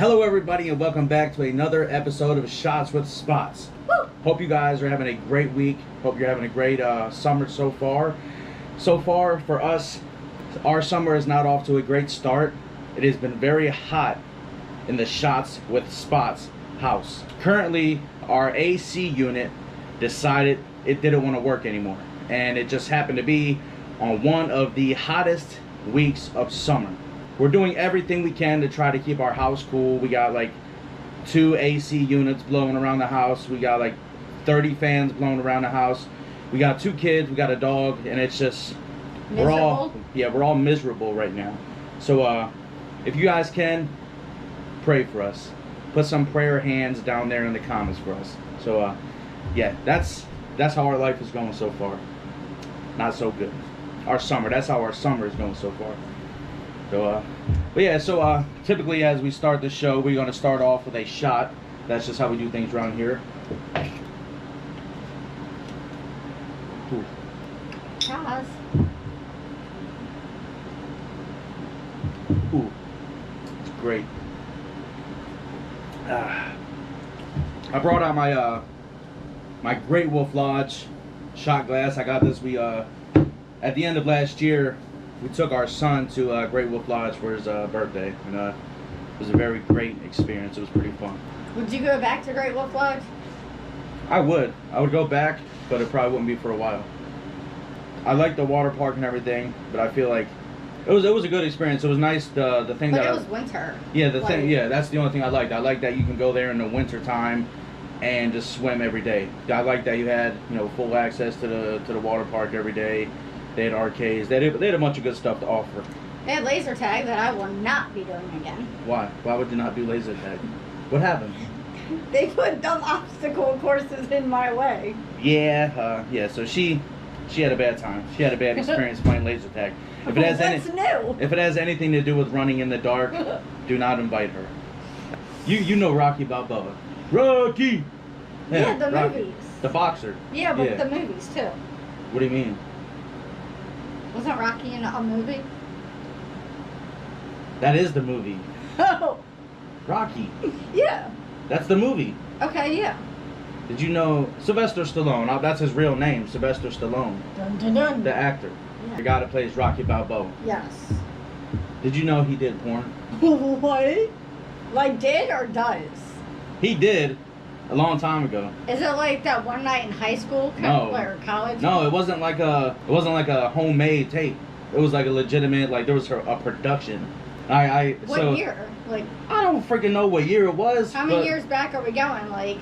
Hello everybody and welcome back to another episode of Shots with Spots. Woo! Hope you guys are having a great week. Hope you're having a great summer so far. So far for us, our summer is not off to a great start. It has been very hot in the Shots with Spots house. Currently, our AC unit decided it didn't want to work anymore. And it just happened to be on one of the hottest weeks of summer. We're doing everything we can to try to keep our house cool. We got like 2 AC units blowing around the house. We got like 30 fans blowing around the house. We got 2 kids, we got a dog, and it's just Miserable? we're all miserable right now. So if you guys can, pray for us. Put some prayer hands down there in the comments for us. So yeah, that's how our life is going so far. Not so good. Our summer, that's how our summer is going so far. So but yeah, so typically as we start the show, we're going to start off with a shot. That's just how we do things around here. Ooh. Chaz. Ooh, it's great. I brought out my my Great Wolf Lodge shot glass. I got this. We at the end of last year, we took our son to Great Wolf Lodge for his birthday, and it was a very great experience. It was pretty fun. Would you go back to Great Wolf Lodge? I would go back, but it probably wouldn't be for a while. I like the water park and everything, but I feel like it was a good experience. It was nice. The thing But that it was winter. Yeah, that's the only thing I liked. I like that you can go there in the winter time and just swim every day. I like that you had, full access to the water park every day. They had arcades. They had a bunch of good stuff to offer. They had laser tag that I will not be doing again. Why? Why would you not do laser tag? What happened? They put dumb obstacle courses in my way. Yeah, so she had a bad time. She had a bad experience playing laser tag. If it has What's If it has anything to do with running in the dark, do not invite her. You know Rocky Balboa. Rocky! Yeah, the Rocky. movies. The boxer. Yeah, but Yeah. the movies too. What do you mean? Wasn't Rocky in a movie? That is the movie. Oh, Rocky. yeah. That's the movie. Okay, yeah. Did you know Sylvester Stallone? That's his real name, Sylvester Stallone. Dun dun dun. The actor. Yeah. The guy that plays Rocky Balboa. Yes. Did you know he did porn? What? Like did or does? He did a long time ago. Is it like that one night in high school No. or college? No, it wasn't like a homemade tape. It was like a legitimate, like there was a production. What year? Like I don't freaking know what year it was. how many years back are we going? Like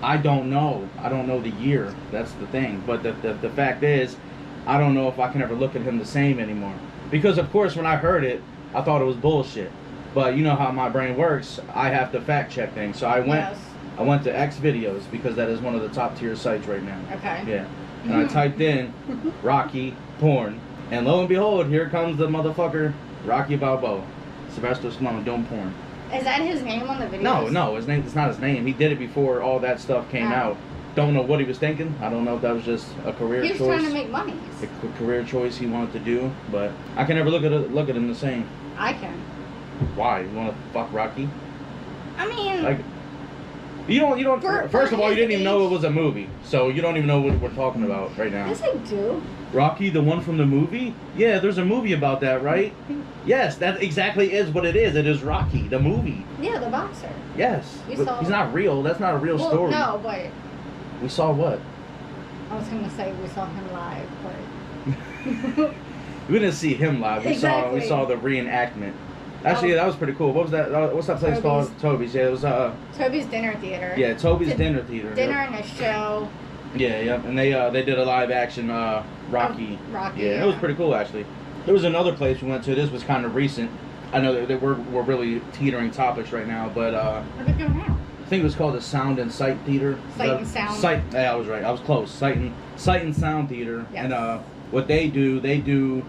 I don't know. I don't know the year. That's the thing. But the fact is, I don't know if I can ever look at him the same anymore. Because of course when I heard it, I thought it was bullshit. But you know how my brain works. I have to fact check things. So I went to X videos because that is one of the top tier sites right now. okay. Yeah. And I typed in Rocky porn, and lo and behold, here comes the motherfucker Rocky Balboa, Sylvester Stallone doing porn. Is that his name on the video? No, his name. It's not his name. He did it before all that stuff came out. Don't know what he was thinking. I don't know if that was just a career choice. He was trying to make money. A career choice he wanted to do, but I can never look at him the same. I can. Why? You want to fuck Rocky? I mean, Like, you don't. First of all, you didn't even know it age. was a movie, so you don't even know what we're talking about right now. yes, I do. Rocky, the one from the movie? Yeah, there's a movie about that, right? Yes, that exactly is what it is. It is Rocky, the movie. Yeah, the boxer. Yes. You But saw he's it. not real. That's not a real Well, story. no, but We saw what? I was gonna say we saw him live, but We didn't see him live. We Exactly. saw the reenactment. Actually, Oh. yeah, that was pretty cool. What was that? What's that place Toby's. called? Toby's. Yeah, it was Toby's Dinner Theater. yeah, Toby's Did- Dinner Theater. Dinner Yep. and a show. Yeah, and they did a live action Rocky. Rocky. Yeah, it was pretty cool actually. There was another place we went to. This was kind of recent. I know that we're really teetering topics right now, but Where'd it go now? I think it was called the Sound and Sight Theater. Sight and Sound. Sight. Yeah, I was right. I was close. Sight and Sound Theater. Yes. And what they do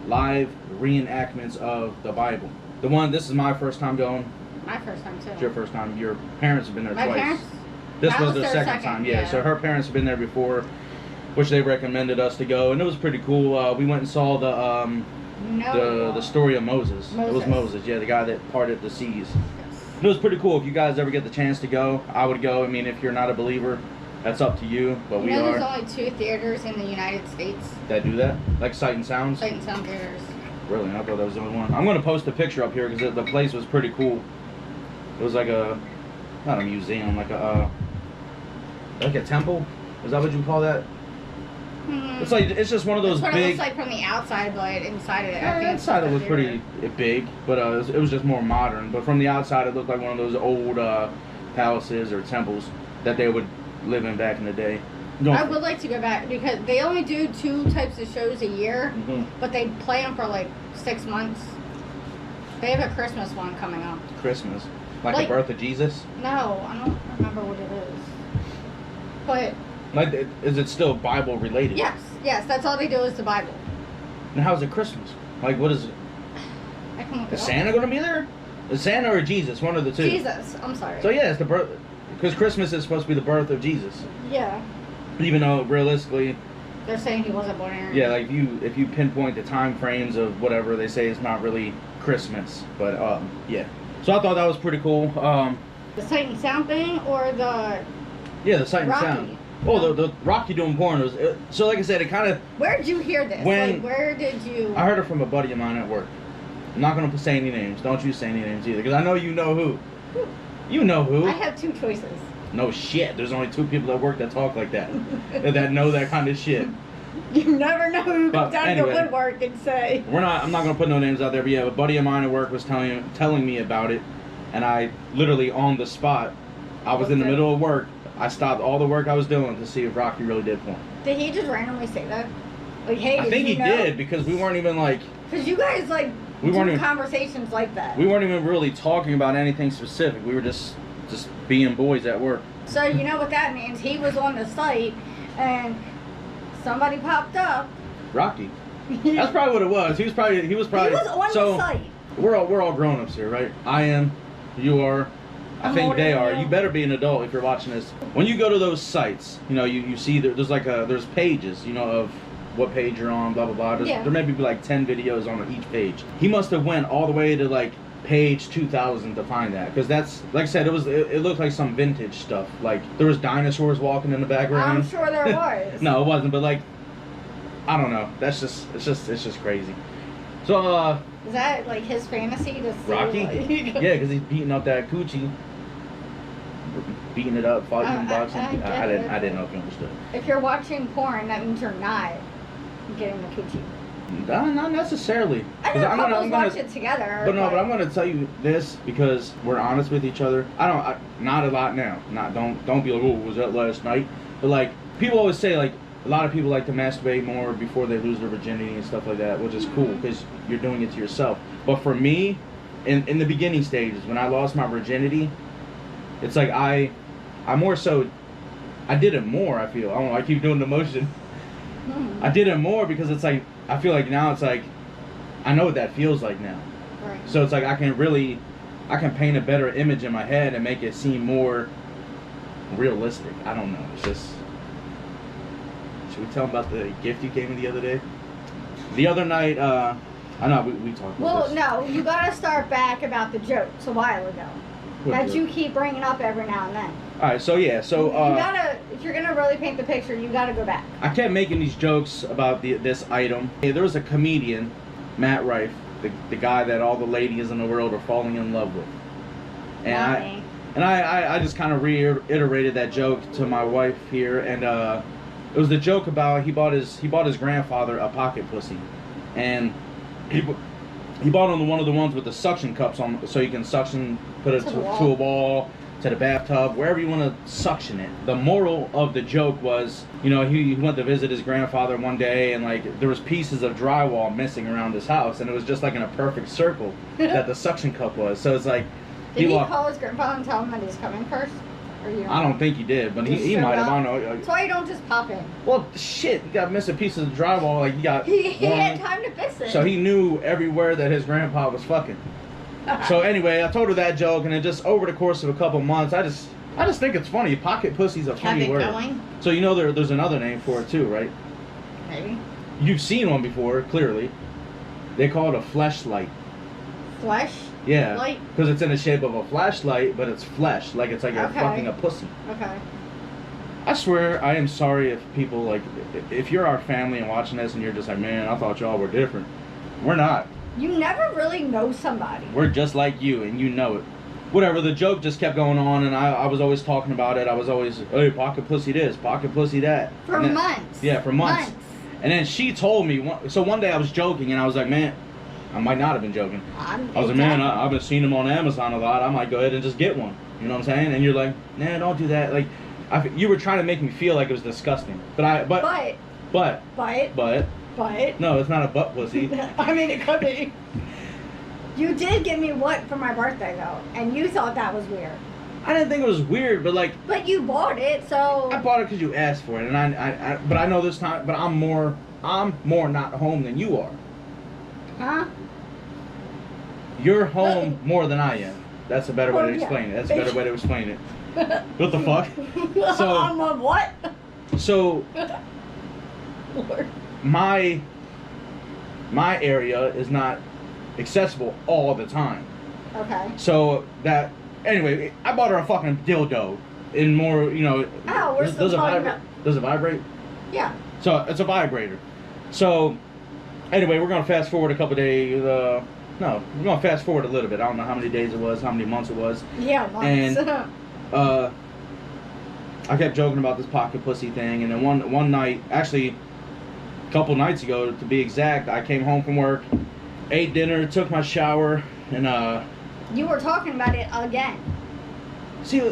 live reenactments of the Bible. This is my first time going. My first time too. It's your first time. Your parents have been there My twice. parents. This That was was their their second second, time. Yeah. yeah. So her parents have been there before, which they recommended us to go, and it was pretty cool. We went and saw the No. story of Moses. It was Moses. Moses. Yeah, the guy that parted the seas. Yes. It was pretty cool. If you guys ever get the chance to go, I would go. I mean, if you're not a believer, that's up to you. But we are. There's only 2 theaters in the United States. That do that? Like Sight and Sounds? Sight and Sound theaters. Really? I thought that was the only one. I'm going to post a picture up here because the place was pretty cool. It was like a, not a museum, like a temple? Is that what you call that? It's just one of those what big. It looks like from the outside, but inside of it, I think inside it was pretty big, but it was just more modern. But from the outside, it looked like one of those old palaces or temples that they would live in back in the day. I would like to go back because they only do 2 types of shows a year, but they play them for like 6 months. They have a Christmas one coming up. Christmas, like the birth of Jesus? No, I don't remember what it is. But like, is it still Bible related? Yes, that's all they do is the Bible. And how's it Christmas? Like, what is it? I can look it Is up. Santa gonna be there? Is Santa or Jesus? One of the two. Jesus, I'm sorry. So yeah, it's the birth, because Christmas is supposed to be the birth of Jesus. Yeah. Even though realistically, they're saying he wasn't born here. yeah, like if you pinpoint the time frames of whatever, they say it's not really Christmas. But yeah. So I thought that was pretty cool. The Sight and Sound thing or the the Sight and Rocky. Sound. Oh, the Rocky doing porn was so. Like I said, it kind of. Where did you hear this? Where did you? I heard it from a buddy of mine at work. I'm not gonna say any names. Don't you say any names either, because I know you know who. You know who. I have 2 choices. No shit. There's only 2 people at work that talk like that, that know that kind of shit. You never know who But comes down anyway, to woodwork and say. I'm not gonna put no names out there, but yeah, a buddy of mine at work was telling me about it, and I literally on the spot, I was in the middle of work. I stopped all the work I was doing to see if Rocky really did porn. Did he just randomly say that? Like, hey, I think he did, because we weren't even like. Because you guys do conversations like that. We weren't even really talking about anything specific. We were just being boys at work. So you know what that means? He was on the site, and somebody popped up. Rocky. That's probably what it was. He was probably. He was on the site. We're all grown-ups here, right? I am. You are. I think they are. You better be an adult if you're watching this. When you go to those sites, you know, you see there's pages, you know, of what page you're on, blah blah blah. There may be like 10 videos on each page. He must have went all the way to like page 2000 to find that, because that's, like I said, it looked like some vintage stuff. Like there was dinosaurs walking in the background. I'm sure there was. No, it wasn't, but like, I don't know. It's just crazy. So is that like his fantasy to see Rocky? Yeah, because he's beating up that coochie. Beating it up, fighting, boxing. I didn't know if you understood. If you're watching porn, that means you're not getting the coochie. Not necessarily. I know couples watch it together. But I'm going to tell you this because we're honest with each other. Not a lot now. Don't be like, oh, was that last night? But like, people always say like, a lot of people like to masturbate more before they lose their virginity and stuff like that, which is cool because you're doing it to yourself. But for me, in the beginning stages, when I lost my virginity, it's like I more so, I did it more, I feel. I don't know, I keep doing the motion. I did it more because it's like, I feel like now it's like, I know what that feels like now. Right. So it's like I can paint a better image in my head and make it seem more realistic. I don't know. It's just, should we tell them about the gift you gave me the other day? The other night, I know we talked about this. Well, no, you gotta start back about the jokes a while ago. That you keep bringing up every now and then. Alright, so yeah, so you gotta, if you're gonna really paint the picture, you gotta go back. I kept making these jokes about this item. Hey, there was a comedian, Matt Rife, the guy that all the ladies in the world are falling in love with. And I just kind of reiterated that joke to my wife here, and it was the joke about he bought his grandfather a pocket pussy, and he bought him one of the ones with the suction cups on, so you can suction, put it to a wall, to the bathtub, wherever you want to suction it. The moral of the joke was, you know, he went to visit his grandfather one day, and like there was pieces of drywall missing around his house, and it was just like in a perfect circle that the suction cup was. So it's like, did he call his grandfather and tell him that he's coming first? I don't think he did, but he might have. I don't know. That's why you don't just pop in. Well, shit, you got missing pieces of drywall. Like he had time to fix it. So he knew everywhere that his grandpa was fucking. So anyway, I told her that joke, and then just over the course of a couple months, I just think it's funny. Pocket pussy's a funny word. Going? So you know there's another name for it too, right? Maybe. You've seen one before, clearly. They call it a fleshlight. Flesh? Yeah, Light. because it's in the shape of a flashlight, but it's flesh. Like it's like you're Okay. fucking a pussy. Okay. I swear, I am sorry if people like, if you're our family and watching this and you're just like, man, I thought y'all were different. We're not. You never really know somebody. We're just like you, and you know it. Whatever, the joke just kept going on, and I was always talking about it. I was always, hey, pocket pussy this, pocket pussy that. For And then- months. Yeah, for months. And then she told me, so one day I was joking, and I was like, man, I might not have been joking. I was like, man, I've been seeing them on Amazon a lot. I might go ahead and just get one. You know what I'm saying? And you're like, nah, don't do that. Like, you were trying to make me feel like it was disgusting. But no, it's not a butt pussy. I mean, it could be. You did give me what for my birthday though, and you thought that was weird. I didn't think it was weird, but like. But you bought it, so. I bought it because you asked for it, and but I know this time. But I'm more not home than you are. Huh? You're home more than I am. That's a better way to yeah. explain it. That's a better way to explain it. What the fuck? So. I'm a what? So. Lord. My area is not accessible all the time. Okay. So that anyway, I bought her a fucking dildo in more, you know. Oh, we're still talking about. Does it vibrate? Yeah. So it's a vibrator. So anyway, we're gonna fast forward a couple days. No, we're gonna fast forward a little bit. I don't know how many days it was, how many months it was. Yeah, months. And I kept joking about this pocket pussy thing, and then one night, actually, a couple nights ago to be exact, I came home from work, ate dinner, took my shower, and you were talking about it again. see,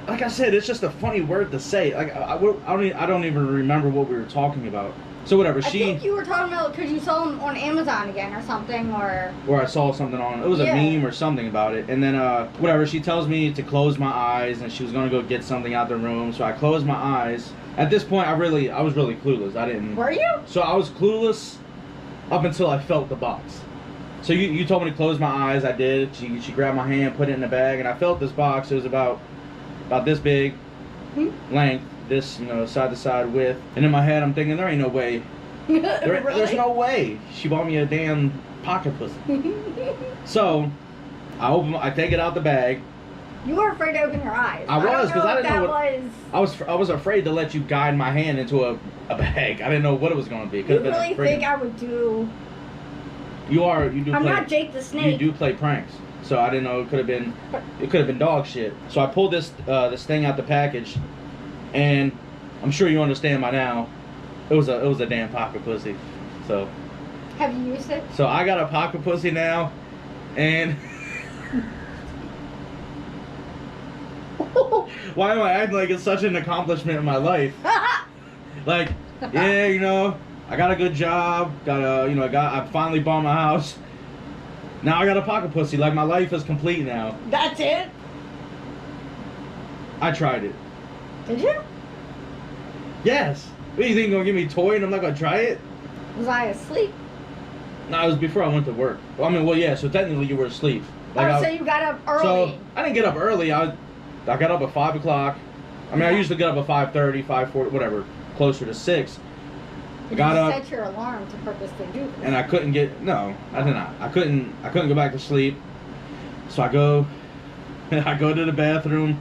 like I said, it's just a funny word to say. Like I don't even remember what we were talking about. So whatever, I think you were talking about because you saw them on Amazon again or something, or I saw something on it was a meme or something about it, and then whatever, she tells me to close my eyes, and she was gonna go get something out the room, so I closed my eyes. At this point, I was really clueless. I didn't. Were you? So I was clueless up until I felt the box. So you told me to close my eyes. I did. She grabbed my hand, put it in the bag, and I felt this box. It was about this big, length, this side to side width. And in my head, I'm thinking there ain't no way. There's no way she bought me a damn pocket pussy. So I take it out the bag. You were afraid to open your eyes. I was, because I didn't know what. I was afraid to let you guide my hand into a bag. I didn't know what it was going to be. You really think I would do? You do. I'm not Jake the Snake. You do play pranks, so I didn't know it could have been dog shit. So I pulled this thing out the package, and I'm sure you understand by now. It was a damn pocket pussy. So. Have you used it? So I got a pocket pussy now, and. Why am I acting like it's such an accomplishment in my life? Like, yeah, I got a good job. I finally bought my house. Now I got a pocket pussy. Like, my life is complete now. That's it? I tried it. Did you? Yes. What do you think, you're gonna give me a toy and I'm not gonna try it? Was I asleep? No, it was before I went to work. Yeah, so technically you were asleep. So you got up early. So I didn't get up early. I got up at 5 o'clock. I usually get up at 5:30, 5:40, whatever, closer to 6. I got up. Set your alarm to purposely do this. And I couldn't no, I did not. I couldn't go back to sleep. So I go to the bathroom.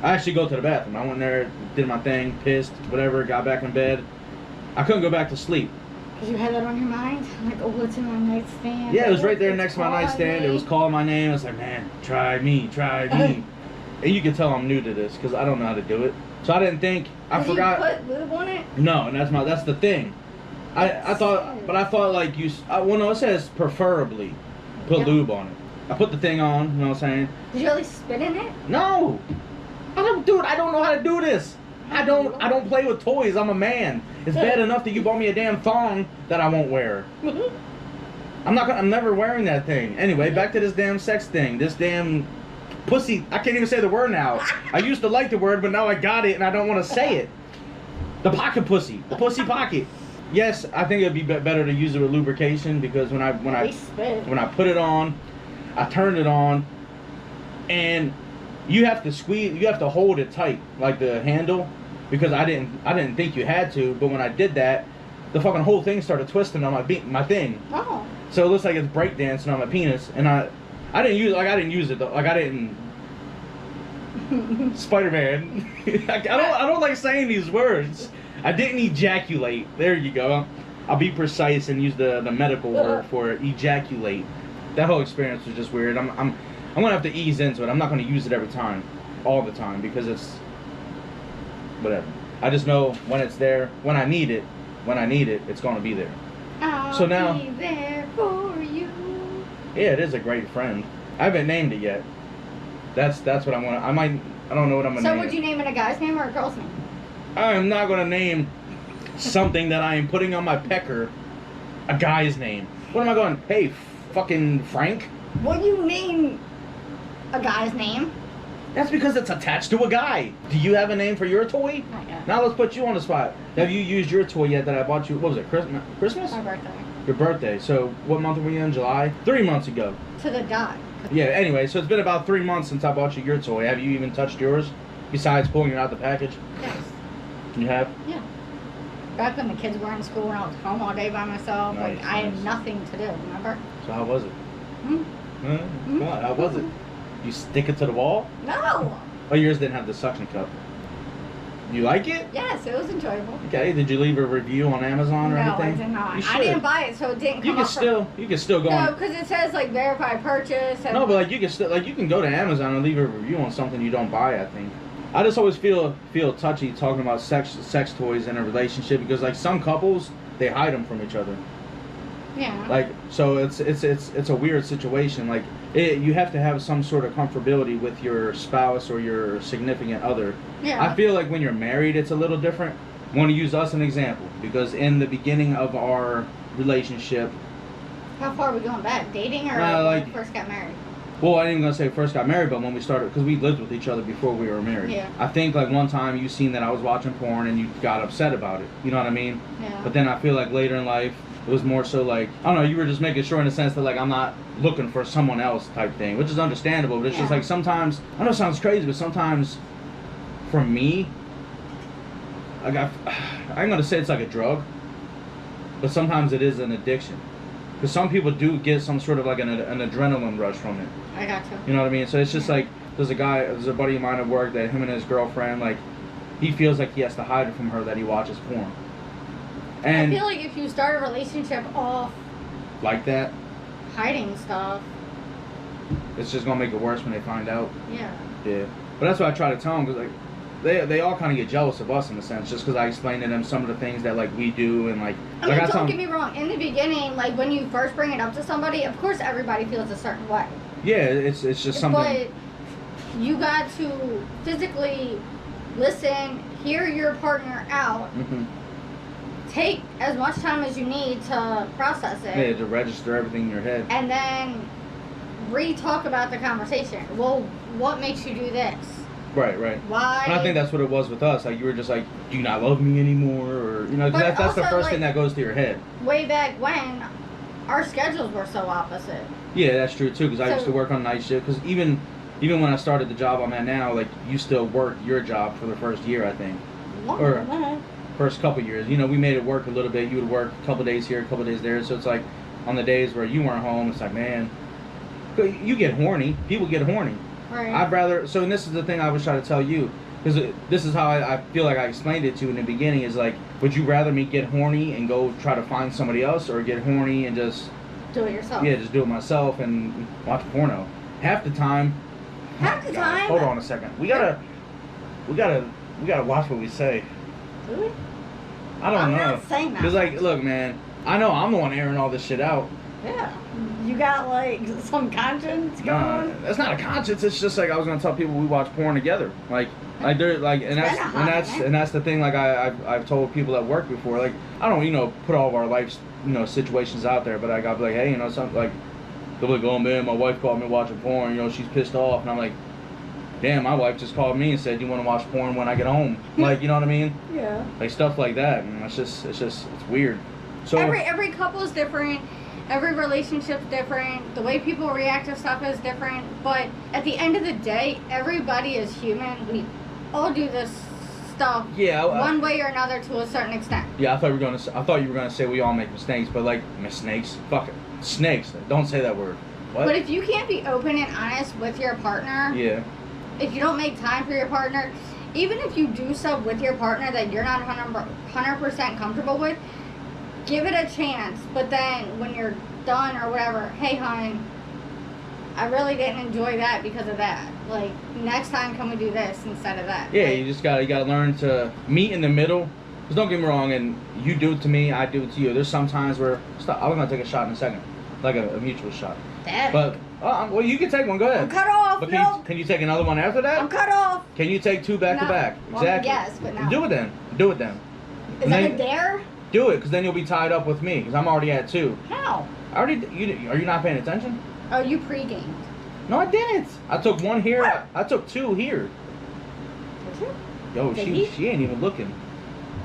I actually go to the bathroom. I went there, did my thing, pissed, whatever, got back in bed. I couldn't go back to sleep. Because you had that on your mind? Like, oh, what's in my nightstand? Yeah, it was right there next to my nightstand. It was calling my name. I was like, man, try me. And you can tell I'm new to this because I don't know how to do it. So I didn't think, I forgot. Did you put lube on it? No, and that's the thing. I thought like it says preferably put lube on it. I put the thing on, you know what I'm saying? Did you really spit in it? No! I don't know how to do this. I don't play with toys. I'm a man. It's bad enough that you bought me a damn thong that I won't wear. I'm never wearing that thing. Anyway, back to this damn sex thing. This damn pussy. I can't even say the word now. I used to like the word, but now I got it and I don't want to say it. The pocket pussy. The pussy pocket. Yes, I think it'd be better to use it with lubrication because when I put it on, I turned it on, and you have to squeeze. You have to hold it tight, like the handle, because I didn't think you had to. But when I did that, the fucking whole thing started twisting on my thing. Oh. So it looks like it's breakdancing on my penis, and I I didn't use it though. Like I didn't. Spider-Man. I don't like saying these words. I didn't ejaculate. There you go. I'll be precise and use the medical word for ejaculate. That whole experience was just weird. I'm gonna have to ease into it. I'm not gonna use it every time, all the time, because it's whatever. I just know when it's there, when I need it, it's gonna be there. I'll be there for you. Yeah, it is a great friend. I haven't named it yet. That's what I'm gonna. I don't know what I'm gonna name. So would you name it a guy's name or a girl's name? I am not gonna name something that I am putting on my pecker a guy's name. What am I going? Hey, fucking Frank. Will you name a guy's name? That's because it's attached to a guy. Do you have a name for your toy? Not yet. Now let's put you on the spot. Have you used your toy yet that I bought you? What was it? Christmas? My birthday. Your birthday. So what month are we in? July? 3 months ago. To the dot. Yeah, anyway, so it's been about 3 months since I bought you your toy. Have you even touched yours? Besides pulling it out the package? Yes. You have? Yeah. Back when the kids were in school and I was home all day by myself, Nice, like I had nice. nothing to do, remember? So how was it? Hmm? God, how was it? You stick it to the wall? No! Oh, yours didn't have the suction cup. You like it? Yes, it was enjoyable. Okay, did you leave a review on Amazon or No, anything? I did not. You I should. didn't buy it, so it didn't You come can up you can still go No, on. because it says like verified purchase. And No, but like you can still you can go to Amazon and leave a review on something you don't buy. I think. I just always feel touchy talking about sex toys in a relationship because like some couples they hide them from each other. Yeah. Like so it's a weird situation. Like you have to have some sort of comfortability with your spouse or your significant other. Yeah. I feel like when you're married, it's a little different. I want to use us an example because in the beginning of our relationship, How far are we going back? Dating or like- when we first got married? well, I ain't even gonna say first got married, but when we started, because we lived with each other before we were married. Yeah. I think like one time you seen that I was watching porn and you got upset about it. You know what I mean? Yeah. But then I feel like later in life, it was more so like, I don't know, you were just making sure in the sense that like I'm not looking for someone else type thing, which is understandable, but it's just Yeah. like sometimes, I know it sounds crazy, but sometimes for me, I'm gonna say it's like a drug, but sometimes it is an addiction. Because some people do get some sort of like an adrenaline rush from it. I got you. You know what I mean? So it's just like, there's a buddy of mine at work that him and his girlfriend, like, he feels like he has to hide it from her that he watches porn. And I feel like if you start a relationship off like that, hiding stuff, it's just gonna make it worse when they find out. yeah. Yeah. But that's what I try to tell them, because like, they all kind of get jealous of us in a sense, just because I explain to them some of the things that like we do and like. I mean, tell don't them, get me wrong. In the beginning, like when you first bring it up to somebody, of course everybody feels a certain way. yeah, it's just something. But you got to physically listen, hear your partner out, Mhm. take as much time as you need to process it, Yeah, to register everything in your head. and then re-talk about the conversation. Well, what makes you do this? Right. Why? And I think that's what it was with us. Like you were just like, do you not love me anymore? Or you know, 'cause But that's the also, first thing like- that goes to your head. Way back when, our schedules were so opposite. Yeah, that's true too. Because I used So- to work on night shift. Because even when I started the job I'm at now, like you still worked your job for the first year, I think. Longer Or- than that. First couple years, you know, we made it work a little bit. You would work a couple days here, a couple days there. So it's like on the days where you weren't home, it's like, man, you get horny. People get horny. Right. I'd rather. So, and this is the thing I was trying to tell you, because this is how I feel like I explained it to you in the beginning. Is like, would you rather me get horny and go try to find somebody else, or get horny and just do it yourself. just do it myself and watch porno? Half the time. Half the time. Hold on a second. We gotta watch what we say. Do we? I don't I'm know. not saying that. Because like, look, man, I know I'm the one airing all this shit out. Yeah. You got like some conscience going Nah, on? that's not a conscience. It's just like I was gonna tell people we watch porn together. They're like, and It's been a hot minute. that's the thing. Like I've told people at work before. Like I don't put all of our life situations out there, but like I'll be like, hey, something like they'll be like, oh man, my wife caught me watching porn. She's pissed off, and I'm like, damn, my wife just called me and said, you want to watch porn when I get home? Like, you know what I mean? Yeah. Like stuff like that. And it's weird. So Every couple is different. Every relationship's different. The way people react to stuff is different. But at the end of the day, everybody is human. We all do this stuff one way or another to a certain extent. Yeah, I thought you were gonna say we all make mistakes, but like mistakes, fuck it, snakes. Don't say that word. what? But if you can't be open and honest with your partner, yeah. if you don't make time for your partner, even if you do stuff with your partner that you're not 100% comfortable with, give it a chance. But then when you're done or whatever, hey, hon, I really didn't enjoy that because of that. Like, next time, can we do this instead of that? Yeah, like, you gotta learn to meet in the middle. Because don't get me wrong, and you do it to me, I do it to you. There's some times where, stop, I was gonna take a shot in a second, like a mutual shot. That. But well, you can take one. Go ahead. I'm cut off. But No. can you take another one after that? I'm cut off. Can you take two back to back? Well, Exactly. yes, but no. Do it then. Do it then. Is And that then- a dare? Do it, because then you'll be tied up with me, because I'm already at 2. How? I already. Are you not paying attention? Oh, you pre-gamed. No, I didn't. I took 1 here. I took 2 here. Did you? Yo, Did she he? ain't even looking.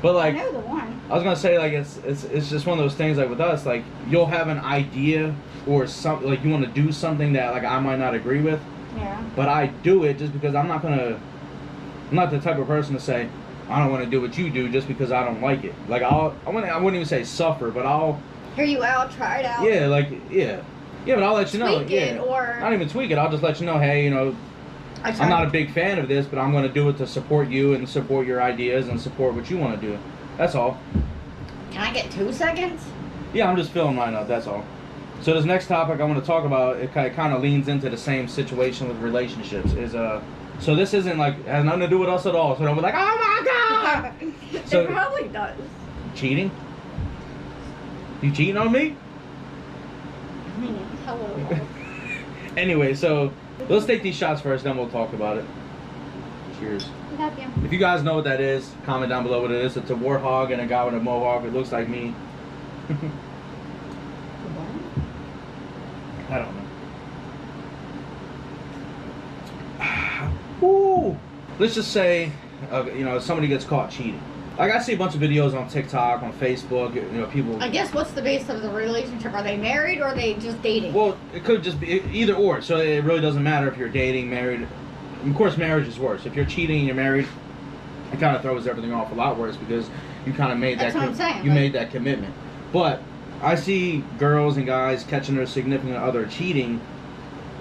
But like, I know the one. I was gonna say, like, it's just one of those things, like with us, like you'll have an idea or something, like you want to do something that like I might not agree with, Yeah. but I do it just because I'm not the type of person to say I don't want to do what you do just because I don't like it. Like I wouldn't even say suffer, but I'll Hear you out, try it out. yeah, but I'll let you know. Tweak it, Yeah, or not even tweak it. I'll just let you know, hey, you know, I'm not a big fan of this, but I'm going to do it to support you and support your ideas and support what you want to do. That's all. Can I get 2 seconds? Yeah, I'm just filling mine up. That's all. So this next topic I want to talk about, it kind of leans into the same situation with relationships. So this isn't like has nothing to do with us at all. So don't be like, oh my god. So- it probably does. Cheating? You cheating on me? I mean, hello. Anyway, so let's take these shots first, then we'll talk about it. Cheers. Love you. If you guys know what that is, comment down below what it is. It's a warthog and a guy with a mohawk. It looks like me. I don't know. Woo! Let's just say, you know, somebody gets caught cheating. Like I see a bunch of videos on TikTok, on Facebook. You know, people. I guess what's the base of the relationship? Are they married or are they just dating? Well, it could just be either or. So it really doesn't matter if you're dating, married. Of course, marriage is worse. If you're cheating and you're married, it kind of throws everything off a lot worse because you kind of made That's that. what I'm saying, You like- made that commitment. But I see girls and guys catching their significant other cheating,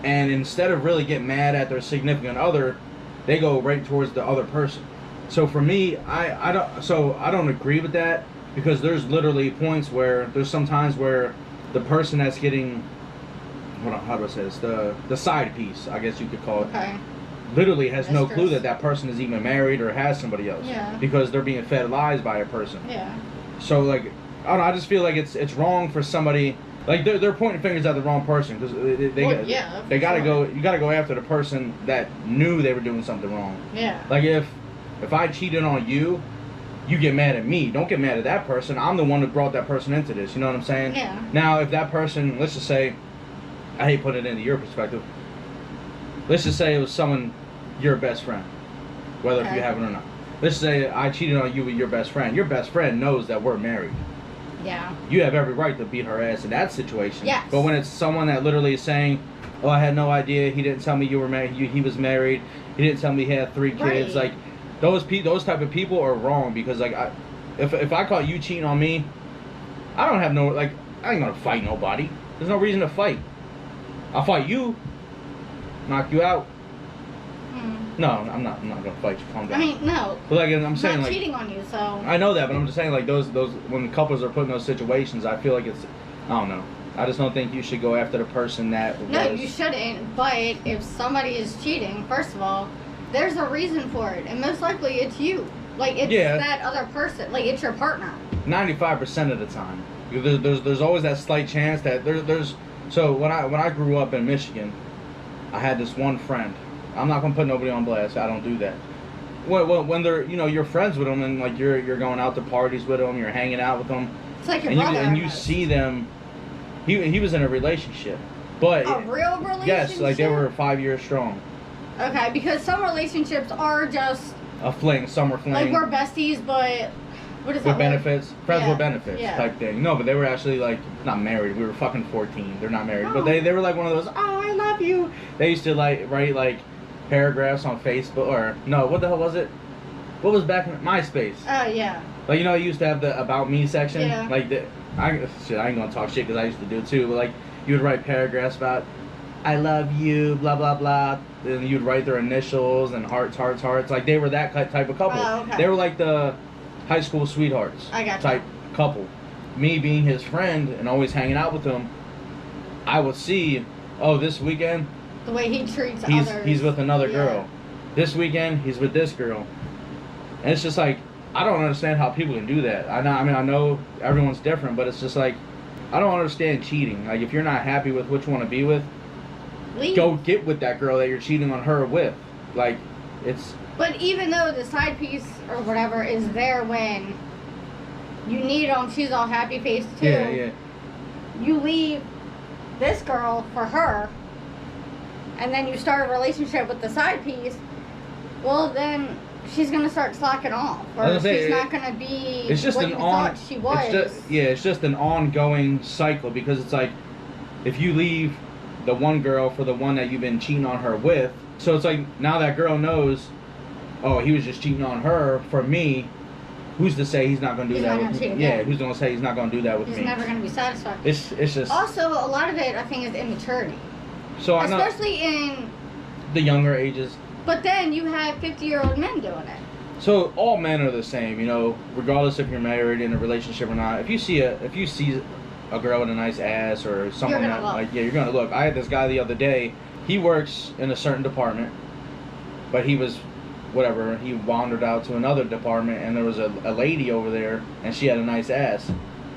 and instead of really getting mad at their significant other, they go right towards the other person. So for me, I don't agree with that because there's literally points where there's some times where the person that's getting, how do I say this, the side piece, I guess you could call it, Okay. literally has no clue Mistress. that person is even married or has somebody else. Yeah. Because they're being fed lies by a person. Yeah. So like, I don't know, I just feel like it's wrong for somebody, like they're pointing fingers at the wrong person because Well, yeah, they for gotta sure. you gotta go after the person that knew they were doing something wrong. Yeah. Like if I cheated on you, you get mad at me. Don't get mad at that person. I'm the one who brought that person into this. You know what I'm saying? Yeah. Now, if that person, let's just say, I hate putting it into your perspective. Let's just say it was someone, your best friend, whether if Okay. you have it or not. Let's say I cheated on you with your best friend. Your best friend knows that we're married. Yeah. You have every right to beat her ass in that situation. Yes. But when it's someone that literally is saying, "Oh, I had no idea. He didn't tell me you were married. He was married. He didn't tell me he had 3 kids." Right. Like those type of people are wrong because like if I caught you cheating on me, I don't have no like I ain't gonna fight nobody. There's no reason to fight. I'll fight you, knock you out. Hmm. No, I'm not gonna fight you. Calm down. I mean, no. But like I'm saying, not like cheating on you, so. I know that, but I'm just saying like those when couples are put in those situations, I feel like it's I don't know. I just don't think you should go after the person that No, was. you shouldn't. But if somebody is cheating, first of all, there's a reason for it, and most likely it's you. Like it's Yeah. that other person. Like it's your partner. 95% of the time. There's always that slight chance that there's. So when I grew up in Michigan, I had this one friend. I'm not gonna put nobody on blast. I don't do that. When they're you're friends with them and like you're going out to parties with them, you're hanging out with them, It's like your and brother. you almost. see them. He was in a relationship, but a real relationship. yes, like they were 5 years strong. Okay, because some relationships are just A fling, summer fling. like we're besties, but what is that? with benefits, friends Yeah, with benefits yeah. type thing. No, but they were actually like not married. We were fucking 14. They're not married, but Oh. they were like one of those. Oh, I love you. They used to like write like paragraphs on Facebook or no, what the hell was it? What was back in MySpace? Oh yeah. Like you used to have the about me section. Yeah. Like I ain't gonna talk shit because I used to do it too. But like you would write paragraphs about I love you, blah blah blah. Then you'd write their initials and hearts, hearts, hearts. Like they were that type of couple. Oh, okay. They were like the high school sweethearts I got type couple. Me being his friend and always hanging out with him, I would see, oh, this weekend The way he treats others. he's with another Yeah. girl. This weekend he's with this girl. And it's just like, I don't understand how people can do that. I know everyone's different, but it's just like, I don't understand cheating. Like if you're not happy with which one to be with, Leave. go get with that girl that you're cheating on her with. Like it's But even though the side piece or whatever is there when you need them, she's all happy faced too. yeah. You leave this girl for her, and then you start a relationship with the side piece. Well, then she's gonna start slacking off, or she's not gonna be it's just what an you on thought she was. it's just an ongoing cycle, because it's like if you leave the one girl for the one that you've been cheating on her with, so it's like now that girl knows, oh, he was just cheating on her for me. Who's to say he's not gonna do He's that not with gonna me? cheat Yeah, again. who's gonna say he's not gonna do that with He's me? never gonna be satisfied. It's just Also, a lot of it I think is immaturity, so I know especially in. the younger ages. But then you have 50-year-old men doing it. So all men are the same, you know, regardless if you're married in a relationship or not. If you see a girl with a nice ass or someone You're that gonna look. like, yeah, you're gonna look. I had this guy the other day. He works in a certain department, but he was whatever. He wandered out to another department, and there was a lady over there, and she had a nice ass.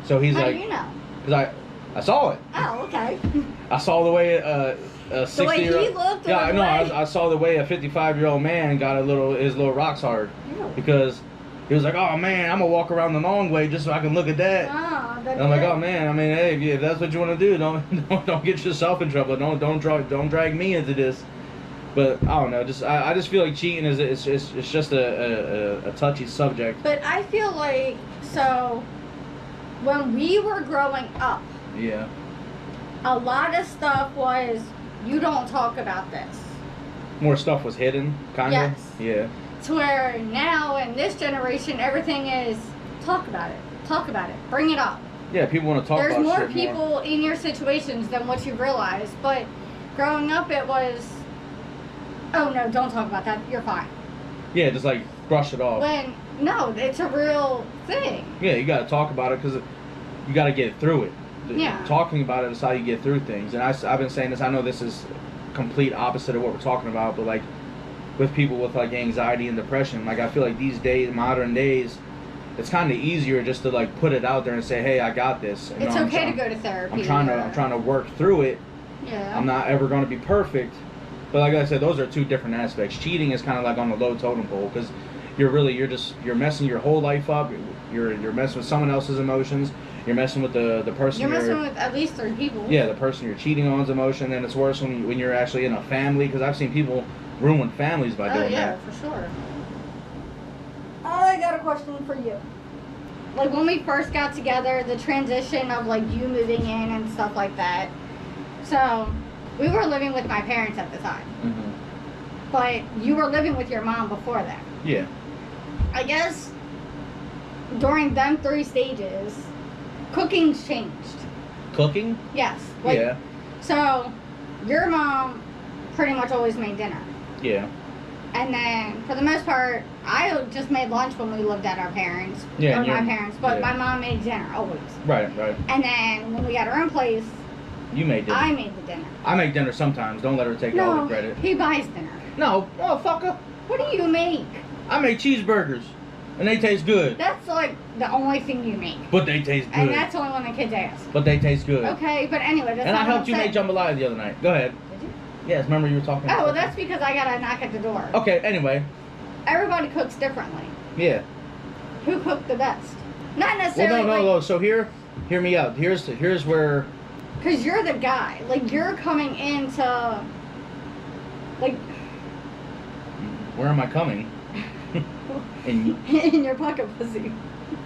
So he's How like, do you know? because I saw it. Oh, okay. I saw the way a The way 60-year-old. he looked. Yeah, or I the know. way- I saw the way a 55-year-old man got his little rocks hard, Ew. because he was like, oh man, I'm gonna walk around the long way just so I can look at that. Ah, And I'm like, oh man, I mean, hey, if that's what you want to do, don't get yourself in trouble. Don't drag me into this. But I don't know. I just feel like cheating it's just a touchy subject. But I feel like, so when we were growing up, Yeah. a lot of stuff was, you don't talk about this. More stuff was hidden, kind of. Yes. Yeah. To where now in this generation, everything is talk about it, bring it up. Yeah. People want to talk There's about more shit people in your situations than what you realize. But growing up, it was, oh no, don't talk about that. You're fine. Yeah, just like brush it off. When no, it's a real thing. Yeah, you got to talk about it because you got to get through it. Yeah. Talking about it is how you get through things. And I've been saying this. I know this is complete opposite of what we're talking about, but like with people with like anxiety and depression, like I feel like these days, modern days, it's kind of easier just to like put it out there and say, hey, I got this. You It's know, okay to go to therapy. I'm trying to work through it. Yeah. I'm not ever going to be perfect. But like I said, those are two different aspects. Cheating is kind of like on the low totem pole, because you're messing your whole life up. You're messing with someone else's emotions. You're messing with the person. You're messing with at least 3 people. Yeah, the person you're cheating on's emotion, and it's worse when you're actually in a family, because I've seen people ruin families by doing that. For sure. I got a question for you. Like when we first got together, the transition of like you moving in and stuff like that. So we were living with my parents at the time, Mm-hmm. but you were living with your mom before that. Yeah. I guess during them 3 stages, cooking's changed. Cooking? Yes. Like, Yeah. So your mom pretty much always made dinner. Yeah. And then, for the most part, I just made lunch when we lived at our parents, Yeah, or and my your- parents, but yeah. my mom made dinner, always. Right. And then, when we got our own place, You made dinner. I made the dinner. I make dinner sometimes. Don't let her take all the credit. he buys dinner. No, motherfucker. What do you make? I make cheeseburgers, and they taste good. That's like the only thing you make. But they taste good. And that's only when the kids ask. But they taste good. Okay, but anyway, that's And I not what helped you I'm make saying. jambalaya the other night. Go ahead. Did you? Yes, remember you were talking. Oh, well, that's because I got a knock at the door. Okay. Anyway. Everybody cooks differently. Yeah. Who cooked the best? Not Well, necessarily. no. So hear me out. Here's where. Because you're the guy. Like, you're coming into. Like. Where am I coming? In in your pocket pussy.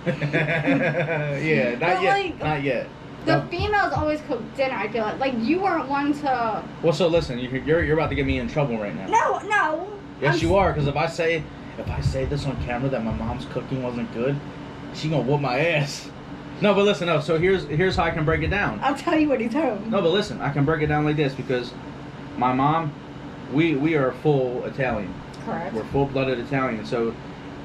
yeah, not But, yet. like, Not yet. The No. females always cook dinner, I feel like. Like, you weren't one to. Well, so listen, you're about to get me in trouble right now. No. Yes, you are, because if I say this on camera that my mom's cooking wasn't good, she gonna whoop my ass. No, but listen, no. So here's how I can break it down. I'll tell you what he told me. No, but listen, I can break it down like this, because My mom, we are full Italian. Correct. We're full-blooded Italian. So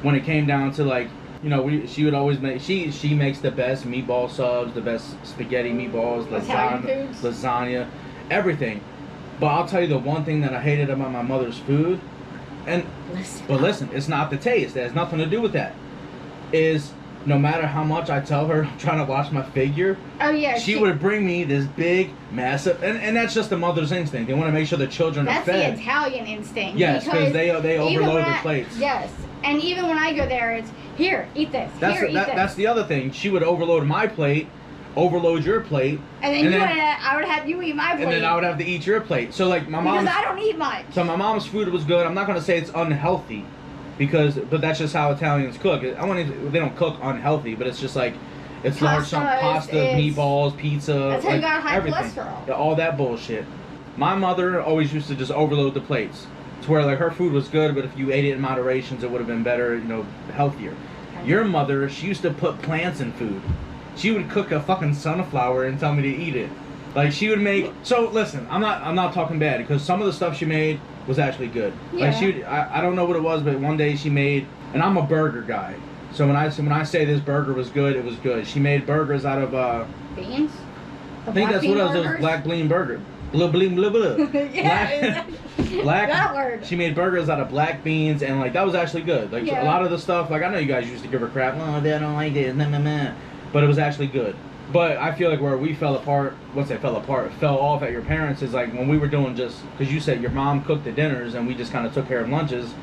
when it came down to like, you know, she would always make she makes the best meatball subs, the best spaghetti meatballs, lasagna, everything. But I'll tell you the one thing that I hated about my mother's food, and listen, it's not the taste. It has nothing to do with that. Is no matter how much I tell her I'm trying to watch my figure, oh yeah, she would bring me this big, massive, and that's just the mother's instinct. They want to make sure the children are fed. That's the Italian instinct. Yes, because they overload their plates. Yes, and even when I go there, it's here, eat this. That's the other thing. She would overload my plate, overload your plate, and then I would have you eat my plate, and then I would have to eat your plate. So like my mom, because I don't eat much. So my mom's food was good. I'm not gonna say it's unhealthy, but that's just how Italians cook. They don't cook unhealthy, but it's just like it's large pasta, meatballs, pizza. That's how you got high everything. cholesterol. Yeah, all that bullshit. My mother always used to just overload the plates, to where like her food was good, but if you ate it in moderations, it would have been better, you know, healthier. Okay. Your mother, she used to put plants in food. She would cook a fucking sunflower and tell me to eat it. Like she would make. So listen, I'm not talking bad, because some of the stuff she made was actually good. Yeah. Like I don't know what it was, but one day she made, and I'm a burger guy. So when I say this burger was good, it was good. She made burgers out of beans. I think that's what it was. Those black bean burger. Blah blah blah blah. Yeah. Black. That word. She made burgers out of black beans, and like that was actually good. Like a lot of the stuff, like I know you guys used to give her crap. Oh, they don't like it. Nah, nah, nah. But it was actually good. But I feel like where we fell apart, fell off at your parents is like when we were doing just, because you said your mom cooked the dinners and we just kind of took care of lunches,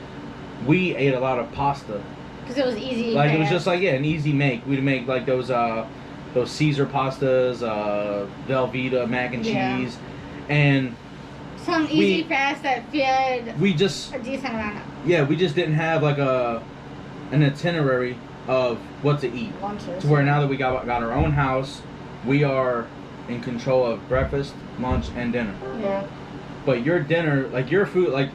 we ate a lot of pasta. Because it was easy. Like it was just like, an easy make. We'd make like those Caesar pastas, Velveeta mac and cheese, and some easy fast that fed a decent amount of. Yeah, we just didn't have like an itinerary of what to eat. Lunches. To where now that we got our own house, we are in control of breakfast, lunch, and dinner. Yeah. But your dinner, like your food, like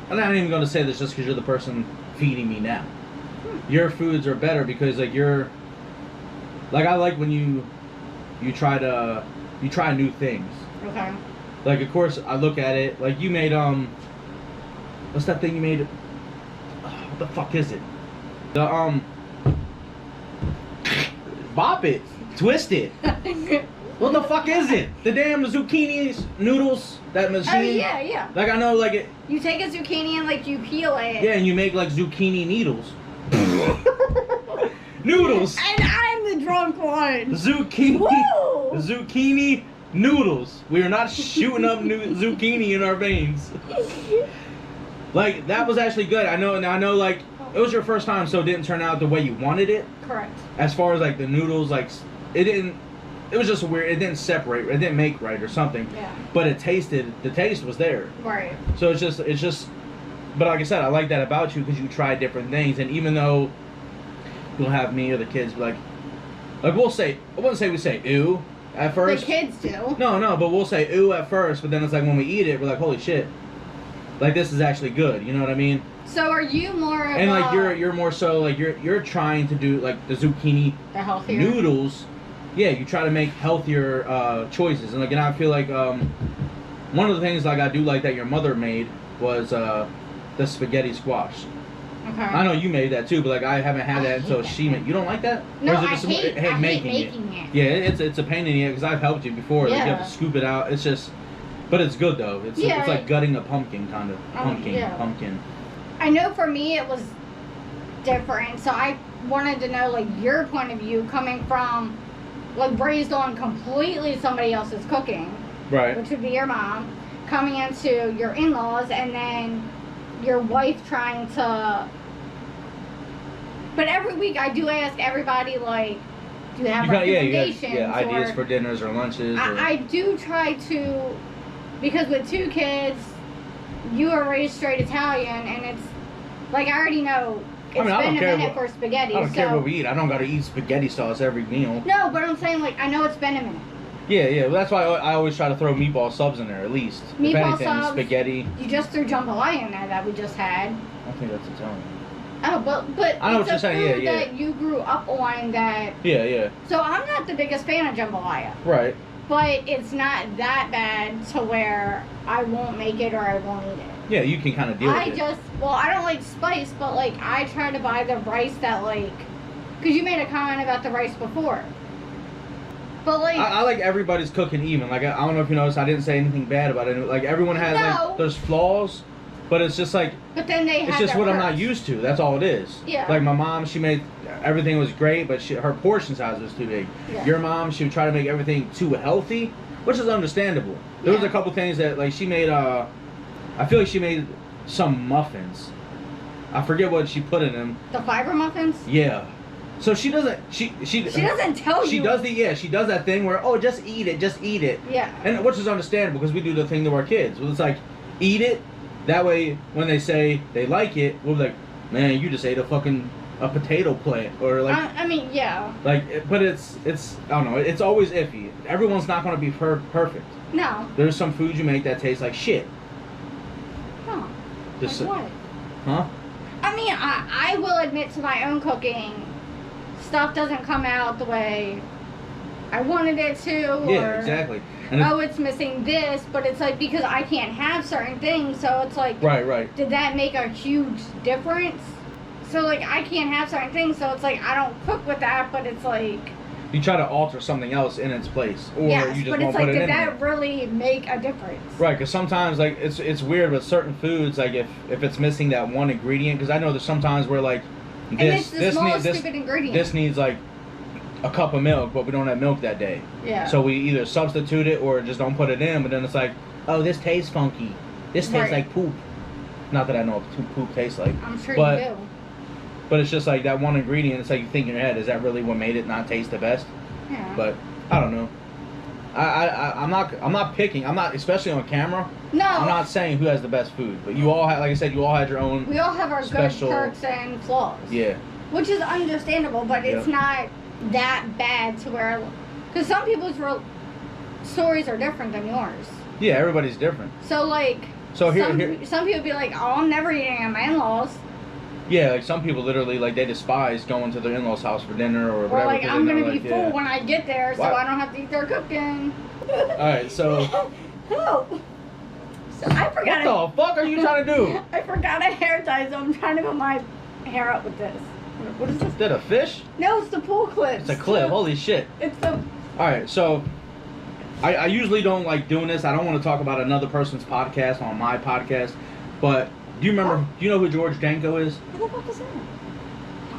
I'm not even going to say this just because you're the person feeding me now. Your foods are better because like I like when you try new things. Okay. Like of course I look at it like you made what's that thing you made? What the fuck is it? The bop it, twist it. What the fuck is it? The damn zucchini noodles, that machine. Oh yeah. Like I know like it. You take a zucchini and like you peel it. Yeah, and you make like zucchini needles. Noodles. And I'm the drunk one. Zucchini. Woo! Zucchini noodles. We are not shooting up zucchini in our veins. Like that was actually good. I know like it was your first time, so it didn't turn out the way you wanted it. Correct. As far as like the noodles, like it was just weird. It didn't separate. It didn't make right or something. Yeah. But the taste was there. Right. So it's just. But like I said, I like that about you because you try different things, and even though you'll have me or the kids be like we'll say, I wouldn't say we say ew at first. The kids do. No, but we'll say ew at first, but then it's like when we eat it, we're like, holy shit, like this is actually good. You know what I mean? So are you more of and like you're more so like you're trying to do like the zucchini the healthier noodles. Yeah, you try to make healthier choices, and like, and I feel like one of the things like I do like that your mother made was the spaghetti squash. Okay. I know you made that too, but like I haven't had that until she made. You don't like that? No, or is it just, I hate making it. Yeah, it's a pain in the ass because I've helped you before. Yeah. Like you have to scoop it out. It's just, but it's good though. It's like gutting a pumpkin kind of pumpkin. I know for me it was different, so I wanted to know like your point of view coming from like raised on completely somebody else's cooking, right? Which would be your mom, coming into your in-laws, and then your wife trying to. But every week I do ask everybody like, do you have recommendations? Yeah, ideas for dinners or lunches. I do try to, because with 2 kids, you are raised straight Italian, and it's like I already know. It's been a minute for spaghetti. I don't care what we eat. I don't gotta eat spaghetti sauce every meal. No, but I'm saying like I know it's been a minute. Yeah. Well, that's why I always try to throw meatball subs in there at least. Meatball if anything, subs. Spaghetti. You just threw jambalaya in there that we just had. I think that's Italian. Oh, but I know it's what you're saying. Food that you grew up on that. Yeah. So I'm not the biggest fan of jambalaya. Right. but it's not that bad to where I won't make it or I won't eat it. Yeah, you can kind of deal with it. I don't like spice, but like I try to buy the rice that like, because you made a comment about the rice before. But like, I like everybody's cooking even. Like I don't know if you noticed, I didn't say anything bad about it. Like everyone has like there's flaws, but it's just like. But then it's just what I'm not used to. That's all it is. Yeah. Like my mom, she made everything was great, but her portion size was too big. Yeah. Your mom, she would try to make everything too healthy, which is understandable. There was a couple things that like she made. I feel like she made some muffins. I forget what she put in them. The fiber muffins? Yeah. So she doesn't. She doesn't tell you. She does she does that thing where just eat it. Yeah. And which is understandable because we do the thing to our kids. Well, it's like eat it. That way, when they say they like it, we'll be like, man, you just ate a potato plant or like. I mean, yeah. Like, but it's I don't know. It's always iffy. Everyone's not going to be perfect. No. There's some food you make that tastes like shit. Huh. Just, like what? Huh? I mean, I will admit to my own cooking, stuff doesn't come out the way I wanted it to. Yeah, exactly. And it's missing this, but it's like because I can't have certain things, so it's like. Right. Did that make a huge difference? So like I can't have certain things, so it's like I don't cook with that, but it's like. You try to alter something else in its place, or yes, you just but won't it's put like, it in. Did that really make a difference? Right, because sometimes like it's weird with certain foods, like if it's missing that one ingredient, because I know there's sometimes where like stupid ingredient. This needs like a cup of milk, but we don't have milk that day. Yeah. So we either substitute it or just don't put it in, but then it's like, oh, this tastes funky. This tastes like poop. Not that I know what poop tastes like. I'm sure you do. But it's just like that one ingredient. It's like you think in your head, is that really what made it not taste the best? Yeah. But I don't know. I'm not picking. I'm not, especially on camera. No. I'm not saying who has the best food, but you all have, like I said, you all had your own. We all have our special, good perks and flaws. Yeah. Which is understandable, but it's not that bad to where, because some people's stories are different than yours. Yeah, everybody's different. So like. So some people be like, oh, I'm never eating at my in-laws. Yeah, like some people literally like they despise going to their in-laws' house for dinner or whatever. Or like I'm gonna be full when I get there, so I don't have to eat their cooking. All right, so. Help. So I forgot. What the fuck are you trying to do? I forgot a hair tie, so I'm trying to put my hair up with this. What is this? Is that a fish? No, it's the pool clip. It's a clip. Holy shit. It's the. All right, so. I usually don't like doing this. I don't want to talk about another person's podcast on my podcast, but do you remember? Do you know who George Danko is? Who the fuck is that?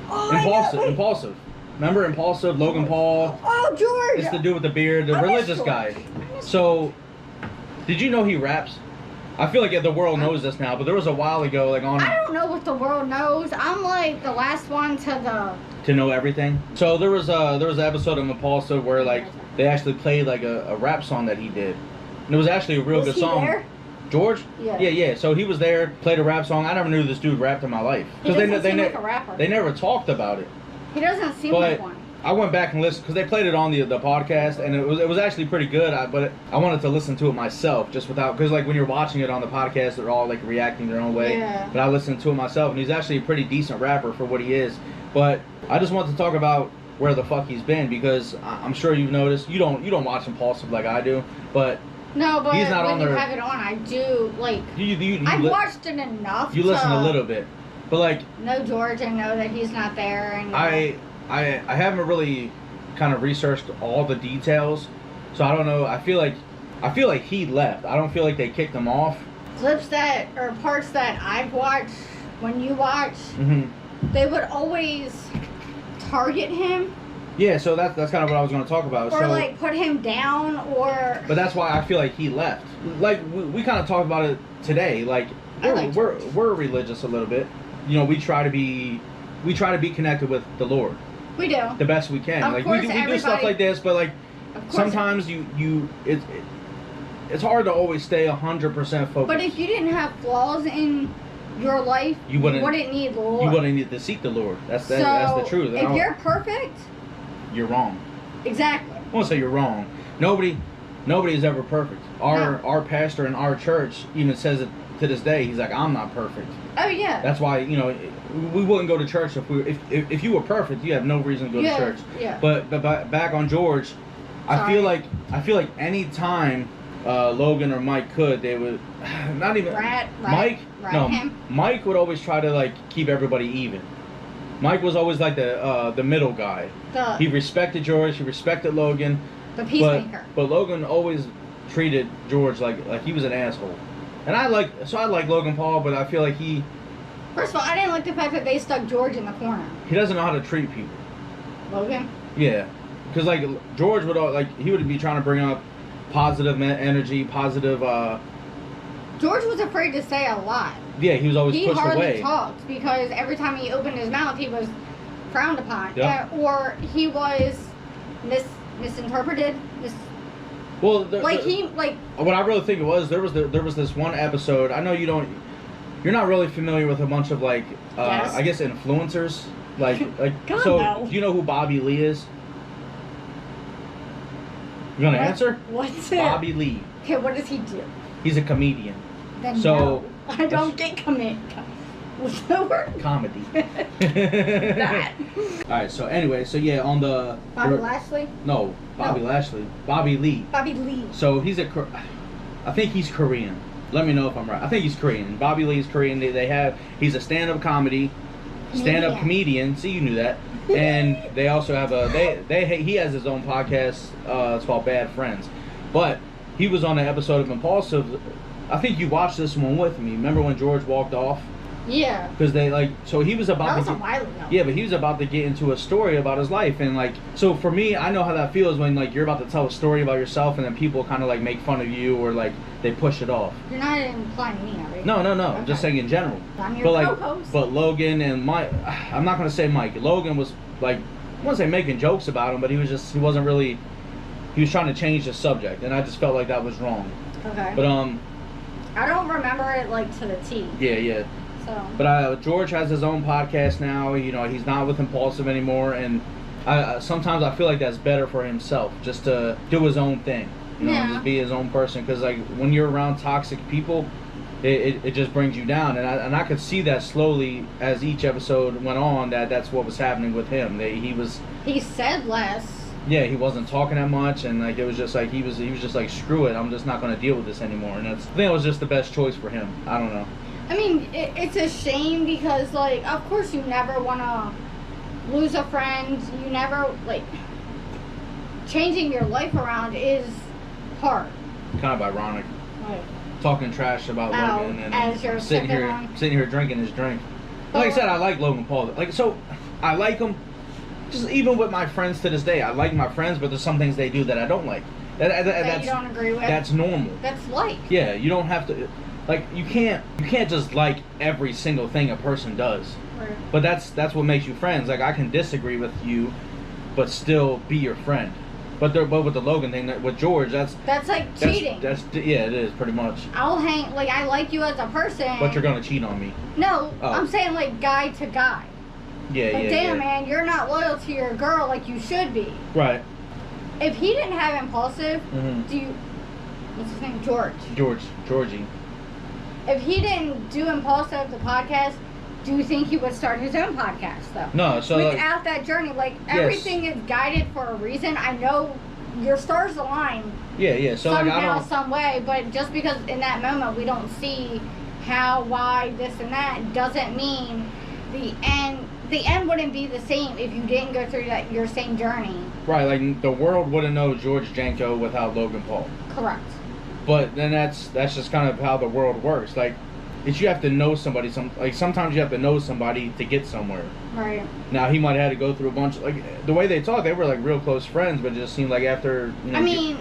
Oh, Impulsive. Remember Impulsive, Logan Paul? Oh, George! It's the dude with the beard, the religious guy. So, did you know he raps? I feel like the world knows this now, but there was a while ago, like on. I don't know what the world knows. I'm like the last one to know everything. So there was an episode of Impulsive where like they actually played like a rap song that he did, and it was actually a real good song. There? George? Yeah. Yeah. So he was there, played a rap song. I never knew this dude rapped in my life because they like a rapper. They never talked about it. He doesn't seem like one. I went back and listened because they played it on the podcast, and it was actually pretty good. But I wanted to listen to it myself, just without, because like when you're watching it on the podcast, they're all like reacting their own way. Yeah. But I listened to it myself, and he's actually a pretty decent rapper for what he is. But I just want to talk about where the fuck he's been, because I'm sure you've noticed. You don't watch Impulsive like I do, but. No, but he's not when on you there. have it on, I do like. I've watched it enough. You listen a little bit, but like. No, George, I know that he's not there, and. I haven't really kind of researched all the details, so I don't know. I feel like he left. I don't feel like they kicked him off. Clips that or parts that I've watched when you watch, they would always target him. Yeah, so that's kind of what I was going to talk about. Or like put him down, or. But that's why I feel like he left. Like we kind of talked about it today. Like we're religious a little bit. You know, we try to be connected with the Lord. We do the best we can. Of like course, we do stuff like this, but like sometimes it's hard to always stay 100% focused. But if you didn't have flaws in your life, you wouldn't need the Lord. You wouldn't need to seek the Lord. That's the truth. If you're perfect, you're wrong. Exactly. I won't say you're wrong. Nobody is ever perfect. Our pastor in our church even says it to this day. He's like, I'm not perfect. Oh yeah. That's why, you know, we wouldn't go to church if you were perfect. You have no reason to go to church. Yeah. But back on George, I feel like any time Logan or Mike could, they would not even Mike would always try to like keep everybody even. Mike was always like the middle guy. He respected George, he respected Logan. The peacemaker. But Logan always treated George like he was an asshole. And I like Logan Paul, but I feel like he... First of all, I didn't like the fact that they stuck George in the corner. He doesn't know how to treat people. Logan? Yeah. Because, like, George would, like, he would be trying to bring up positive energy, positive, George was afraid to say a lot. Yeah, he was always pushed away. He hardly talked because every time he opened his mouth, he was frowned upon. Yep. Or he was misinterpreted. Well, what I really think it was, there was this one episode. I know you're not really familiar with a bunch of like, yes. I guess influencers, like God, so. no. Do you know who Bobby Lee is? You gonna answer? What's it? Bobby Lee. Okay, what does he do? He's a comedian. Then no, I don't get what's the word? Comedy. That. Alright, so anyway, on the... Bobby Lashley? No, Lashley. Bobby Lee. Bobby Lee. So I think he's Korean. Let me know if I'm right. I think he's Korean. Bobby Lee's Korean. He's a stand-up comedian. See, you knew that. And they also have he has his own podcast. It's called Bad Friends. But he was on an episode of Impulsive. I think you watched this one with me. Remember when George walked off? Yeah. Because he was about that was a while ago. Yeah, but he was about to get into a story about his life, and like, so for me, I know how that feels when like you're about to tell a story about yourself, and then people kind of like make fun of you or like they push it off. You're not implying me, are you? No. Okay. I'm just saying in general. I'm your co-host. But Logan and Mike, I'm not gonna say Mike. Logan was like, I wouldn't say making jokes about him, but he was trying to change the subject, and I just felt like that was wrong. Okay. But I don't remember it like to the T. Yeah. So. But George has his own podcast now. You know, he's not with Impulsive anymore, and sometimes I feel like that's better for himself, just to do his own thing. You know, just be his own person. Because like when you're around toxic people, it just brings you down. And I could see that slowly as each episode went on. That's what was happening with him. He said less. Yeah, he wasn't talking that much, and like it was just like he was just like, screw it, I'm just not going to deal with this anymore. And I think it was just the best choice for him. I don't know. I mean, it's a shame because, like, of course you never want to lose a friend. You never, like, changing your life around is hard. Kind of ironic. Right. Talking trash about Logan and as you're sitting here drinking his drink. Like I said, I like Logan Paul. Like, so, I like him. Just even with my friends to this day, I like my friends, but there's some things they do that I don't like. That you don't agree with? That's normal. That's life. Yeah, you don't have to... Like, you can't just like every single thing a person does. Right. But that's what makes you friends. Like, I can disagree with you, but still be your friend. But with the Logan thing, with George, that's like cheating. Yeah, it is pretty much. I like you as a person. But you're gonna cheat on me. No, I'm saying like guy to guy. Yeah, like, damn, man, you're not loyal to your girl like you should be. Right. If he didn't have Impulsive, what's his name? Georgie. If he didn't do Impulsive, the podcast, do you think he would start his own podcast, though? No, so... Without that journey, like, everything is guided for a reason. I know your stars align. Yeah, so somehow, some way, but just because in that moment we don't see how, why, this and that, doesn't mean the end wouldn't be the same if you didn't go through your same journey. Right, like, the world wouldn't know George Janko without Logan Paul. Correct. But then that's just kind of how the world works. Like, you have to know somebody. Sometimes you have to know somebody to get somewhere. Right. Now he might have had to go through a bunch. Like the way they talk, they were like real close friends, but it just seemed like after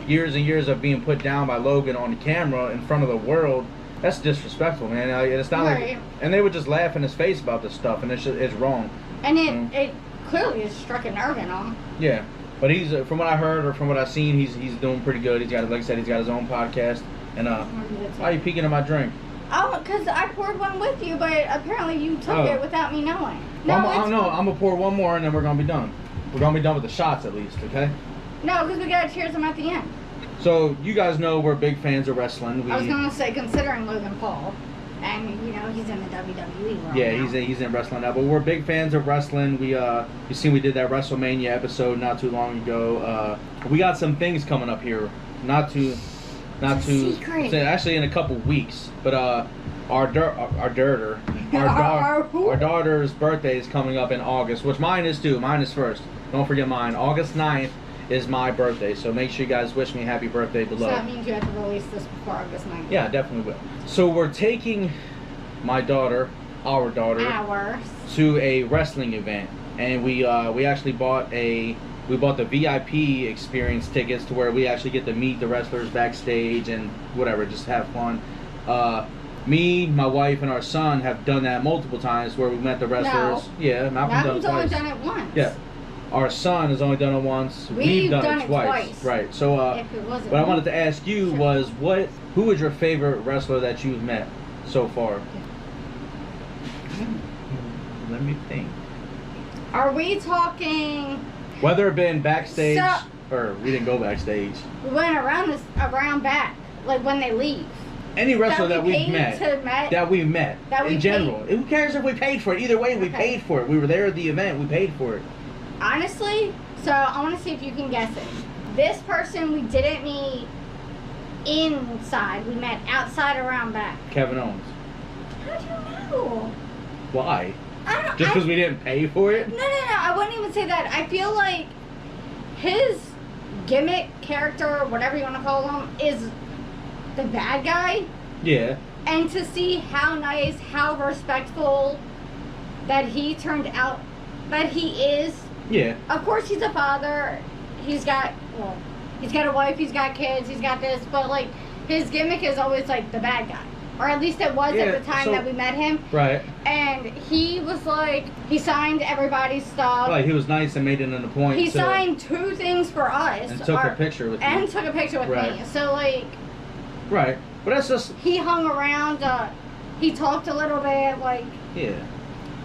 years and years of being put down by Logan on camera in front of the world, that's disrespectful, man. It's not like, and they would just laugh in his face about this stuff, and it's wrong. And it clearly has struck a nerve in him. Yeah. But he's, from what I heard or from what I've seen, he's doing pretty good. He's got, like I said, he's got his own podcast. And why are you peeking at my drink? Oh, because I poured one with you, but apparently you took it without me knowing. No, I'm gonna pour one more and then we're gonna be done. We're gonna be done with the shots at least, okay? No, because we gotta cheers them at the end. So you guys know we're big fans of wrestling. I was gonna say, considering Logan Paul. And he's in the WWE world. Yeah, now. he's in wrestling now. But we're big fans of wrestling. We you seen we did that WrestleMania episode not too long ago. We got some things coming up here. Not too secret. actually in a couple weeks. But our daughter's birthday is coming up in August, which mine is too. Mine is first. Don't forget mine. August 9th is my birthday, so make sure you guys wish me happy birthday below. So that means you have to release this before August 9th. Yeah, definitely will. So we're taking our daughter, to a wrestling event, and we actually bought the VIP experience tickets to where we actually get to meet the wrestlers backstage and whatever, just have fun. Me, my wife, and our son have done that multiple times where we met the wrestlers. No. Yeah, Malcolm's only done it once. Yeah. Our son has only done it once. We've done it twice. Right. So, what I wanted to ask you was, who is your favorite wrestler that you've met so far? Let me think. Are we talking? Whether it been backstage or we didn't go backstage. We went around back, like when they leave. Any wrestler that we've met, in general. Who cares if we paid for it? Either way, we paid for it. We were there at the event. We paid for it. Honestly, so I want to see if you can guess it. This person we didn't meet inside. We met outside around back. Kevin Owens. How do you know? Why? Just because we didn't pay for it? No. I wouldn't even say that. I feel like his gimmick, character, whatever you want to call him, is the bad guy. Yeah. And to see how nice, how respectful that he turned out, that he is. Yeah. Of course he's a father. He's got a wife, he's got kids, he's got this, but like his gimmick is always like the bad guy. Or at least it was at the time that we met him. Right. And he was like, he signed everybody's stuff. Like he was nice and made it an appointment. He signed 2 things for us. And took a picture with me. So like. Right. But that's just. He hung around. He talked a little bit. Like. Yeah.